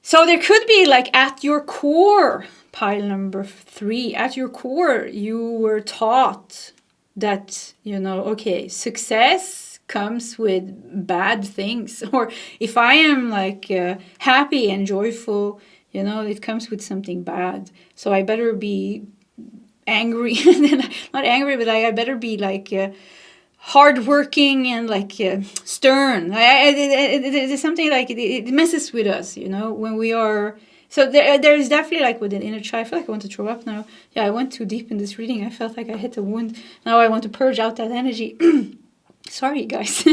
S1: So there could be like at your core, pile number 3, at your core, you were taught that, okay, success comes with bad things. Or if I am like happy and joyful, it comes with something bad. So I better be angry. Not angry, but I better be like hardworking and like stern. It's something like it messes with us, when we are. So there is definitely like with an inner child. I feel like I want to throw up now. Yeah, I went too deep in this reading. I felt like I hit a wound. Now I want to purge out that energy. Sorry, guys.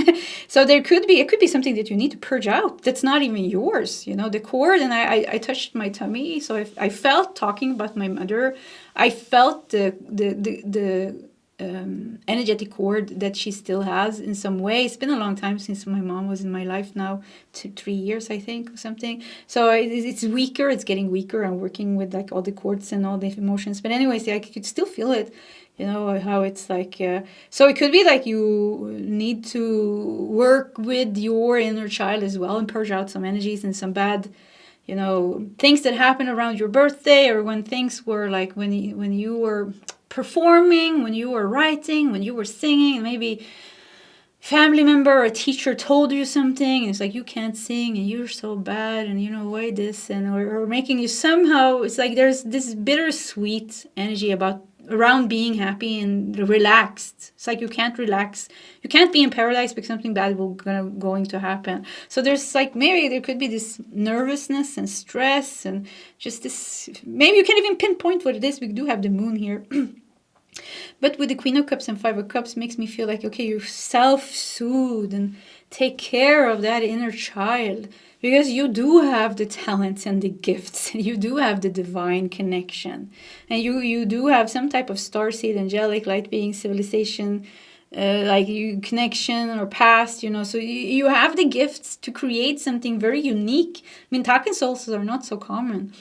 S1: So it could be something that you need to purge out. That's not even yours. The cord, and I touched my tummy. So I felt, talking about my mother, I felt the energetic cord that she still has in some way. It's been a long time since my mom was in my life now, 3 years, I think, or something. So it's weaker. It's getting weaker. I'm working with like all the cords and all the emotions. But anyways, I could still feel it. You know, how it's like, so it could be like you need to work with your inner child as well and purge out some energies and some bad, you know, things that happen around your birthday, or when things were like when you were performing, when you were writing, when you were singing, and maybe family member or a teacher told you something and it's like you can't sing and you're so bad and you know why this, and or making you somehow, it's like there's this bittersweet energy around being happy and relaxed. It's like you can't relax, you can't be in paradise because something bad going to happen. So there's like, maybe there could be this nervousness and stress and just this, maybe you can't even pinpoint what it is. We do have the moon here. But with the Queen of Cups and Five of Cups makes me feel like, okay, you self-soothe and take care of that inner child, because you do have the talents and the gifts, and you do have the divine connection, and you do have some type of starseed, angelic, light being, civilization, like you connection or past, you know. So you have the gifts to create something very unique. I mean, Taken souls are not so common.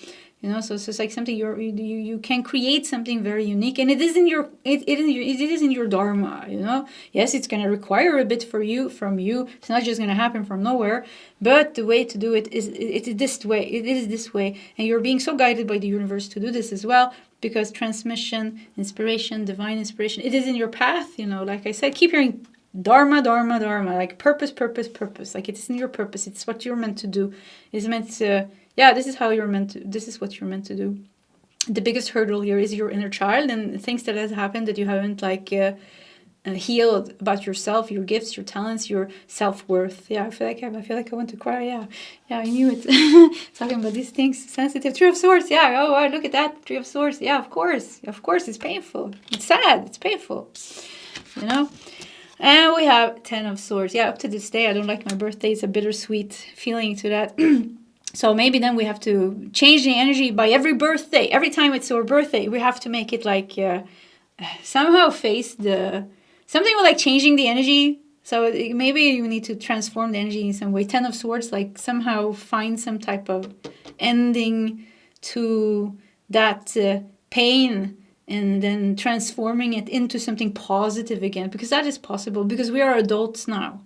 S1: You know, so it's like something you can create something very unique, and it is in your it is in your dharma. You know, yes, it's gonna require a bit from you. It's not just gonna happen from nowhere. But the way to do it is this way. It is this way, and you're being so guided by the universe to do this as well, because transmission, inspiration, divine inspiration, it is in your path. You know, like I said, keep hearing dharma, dharma, dharma, like purpose, purpose, purpose. Like it's in your purpose. It's what you're meant to do. It's meant to. Yeah, this is how you're meant to, this is what you're meant to do. The biggest hurdle here is your inner child and things that has happened that you haven't like healed about yourself, your gifts, your talents, your self-worth. Yeah, I feel like I want to cry. Yeah, I knew it. Talking about these things, sensitive. Tree of Swords. Yeah, oh, wow, look at that. Tree of Swords. Yeah, of course, it's painful. It's sad. It's painful. You know. And we have Ten of Swords. Yeah, up to this day, I don't like my birthday. It's a bittersweet feeling to that. So maybe then we have to change the energy by every birthday. Every time it's our birthday, we have to make it like somehow face something like changing the energy. So maybe you need to transform the energy in some way. Ten of Swords, like somehow find some type of ending to that pain, and then transforming it into something positive again. Because that is possible, because we are adults now.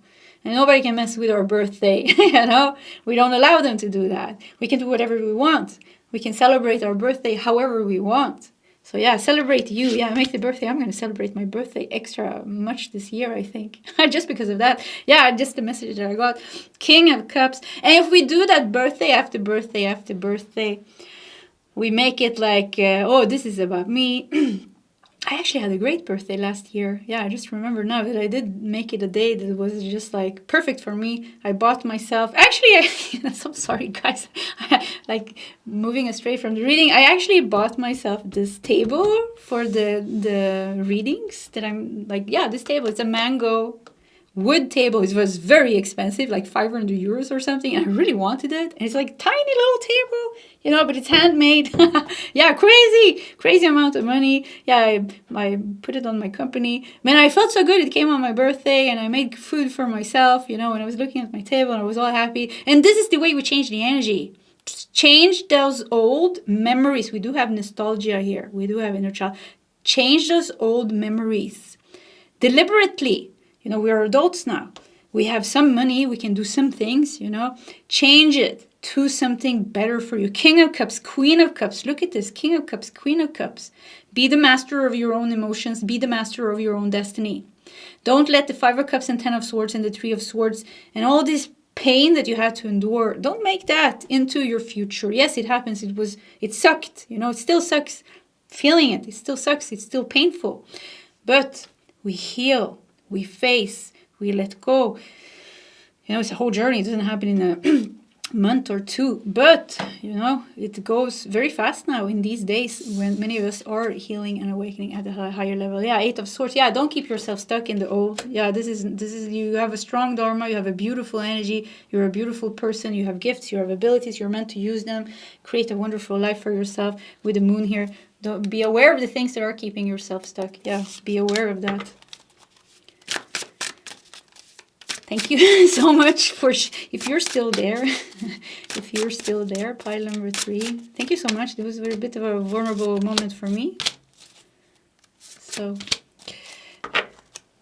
S1: And nobody can mess with our birthday, you know? We don't allow them to do that. We can do whatever we want. We can celebrate our birthday however we want. So yeah, celebrate you. Yeah, make the birthday. I'm going to celebrate my birthday extra much this year, I think. Just because of that. Yeah, just the message that I got. King of Cups. And if we do that birthday after birthday after birthday, we make it like, oh, this is about me. I actually had a great birthday last year. Yeah, I just remember now that I did make it a day that was just like perfect for me. I bought myself, actually, I'm sorry guys, like moving astray from the reading. I actually bought myself this table for the readings that I'm like, yeah, this table, it's a mango wood table. It was very expensive, like 500 euros or something, and I really wanted it. And it's like tiny little table, you know, but it's handmade. Yeah, crazy amount of money. Yeah, I put it on my company. Man, I felt so good. It came on my birthday, and I made food for myself, you know, when I was looking at my table, and I was all happy. And this is the way we change the energy. Change those old memories. We do have nostalgia here. We do have inner child. Change those old memories deliberately. You know, we are adults now. We have some money. We can do some things, you know. Change it to something better for you. King of Cups, Queen of Cups. Look at this. King of Cups, Queen of Cups. Be the master of your own emotions. Be the master of your own destiny. Don't let the Five of Cups and Ten of Swords and the Three of Swords and all this pain that you had to endure, don't make that into your future. Yes, it happens. It sucked. You know, it still sucks. Feeling it. It still sucks. It's still painful. But we heal. We face, we let go. You know, it's a whole journey. It doesn't happen in a month or two. But, you know, it goes very fast now in these days when many of us are healing and awakening at a higher level. Yeah, Eight of Swords. Yeah, don't keep yourself stuck in the old. Yeah, this is you have a strong dharma. You have a beautiful energy. You're a beautiful person. You have gifts. You have abilities. You're meant to use them. Create a wonderful life for yourself with the moon here. Don't, be aware of the things that are keeping yourself stuck. Yeah, be aware of that. Thank you so much for, if you're still there, pile number 3. Thank you so much. It was a bit of a vulnerable moment for me. So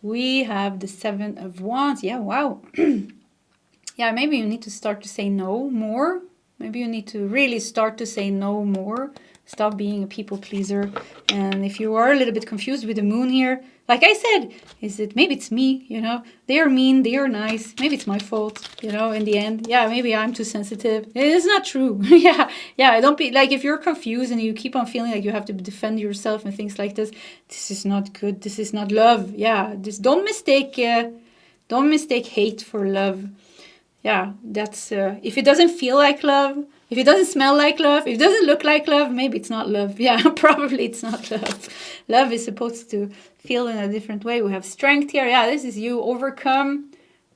S1: we have the Seven of Wands. Yeah, wow. Yeah, maybe you need to start to say no more. Maybe you need to really start to say no more. Stop being a people pleaser. And if you are a little bit confused with the moon here, like I said, maybe it's me, you know, they are mean, they are nice. Maybe it's my fault, you know, in the end. Yeah, maybe I'm too sensitive. It's not true. Yeah, don't be like, if you're confused and you keep on feeling like you have to defend yourself and things like this is not good. This is not love. Yeah, just don't mistake hate for love. Yeah, that's, if it doesn't feel like love, if it doesn't smell like love, if it doesn't look like love, maybe it's not love. Yeah, probably it's not love. Love is supposed to feel in a different way. We have strength here. Yeah, this is you. Overcome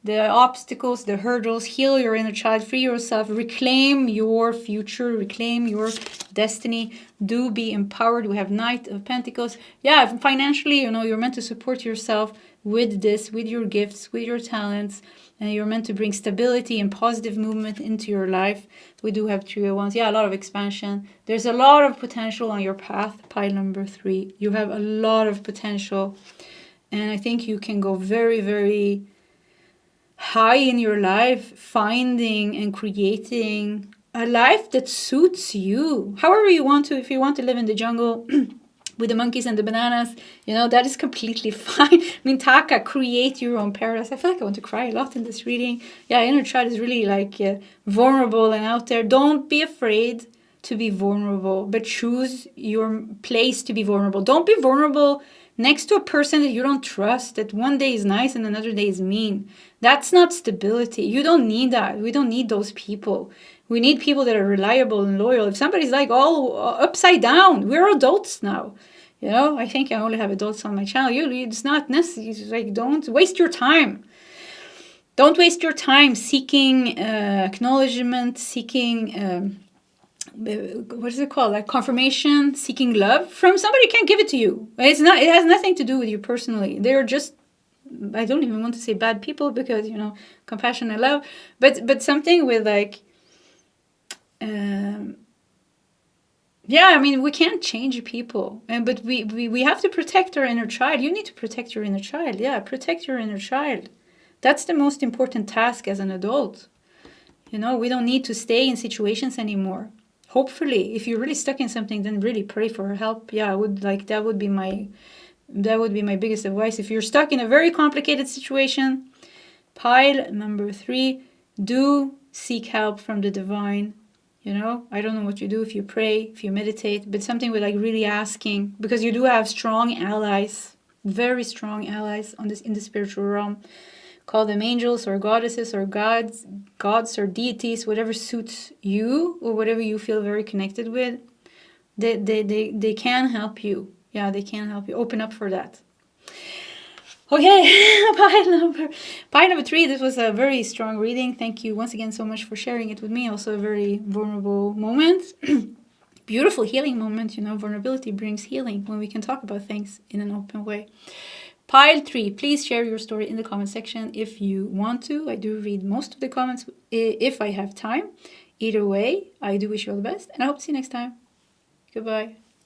S1: the obstacles, the hurdles, heal your inner child, free yourself, reclaim your future, reclaim your destiny. Do be empowered. We have Knight of Pentacles. Yeah, financially, you know, you're meant to support yourself with this, with your gifts, with your talents. And you're meant to bring stability and positive movement into your life. We do have Three of Wands. Yeah, a lot of expansion. There's a lot of potential on your path. Pile number 3. You have a lot of potential. And I think you can go very, very high in your life, finding and creating a life that suits you. However you want to. If you want to live in the jungle with the monkeys and the bananas, you know, that is completely fine. I mean, Taka, create your own paradise. I feel like I want to cry a lot in this reading. Yeah, inner child is really like vulnerable and out there. Don't be afraid to be vulnerable, but choose your place to be vulnerable. Don't be vulnerable next to a person that you don't trust, that one day is nice and another day is mean. That's not stability. You don't need that. We don't need those people. We need people that are reliable and loyal. If somebody's like all upside down, we're adults now. You know, I think I only have adults on my channel. It's not necessary. It's like, don't waste your time. Don't waste your time seeking acknowledgement, seeking, what is it called? Like confirmation, seeking love from somebody who can't give it to you. It has nothing to do with you personally. They're just, I don't even want to say bad people because, you know, compassion and love. But something with like, yeah, I mean, we can't change people, but we have to protect our inner child. You need to protect your inner child. Yeah, protect your inner child. That's the most important task as an adult. You know, we don't need to stay in situations anymore. Hopefully, if you're really stuck in something, then really pray for help. Yeah, that would be my biggest advice. If you're stuck in a very complicated situation, pile number 3, do seek help from the divine. You know, I don't know what you do, if you pray, if you meditate, but something with like really asking, because you do have strong allies, very strong allies in the spiritual realm. Call them angels or goddesses or gods or deities, whatever suits you or whatever you feel very connected with. They can help you. Yeah, they can help you. Open up for that. Okay, pile number 3. This was a very strong reading. Thank you once again so much for sharing it with me. Also a very vulnerable moment. Beautiful healing moment. You know, vulnerability brings healing when we can talk about things in an open way. Pile 3. Please share your story in the comment section if you want to. I do read most of the comments if I have time. Either way, I do wish you all the best, and I hope to see you next time. Goodbye.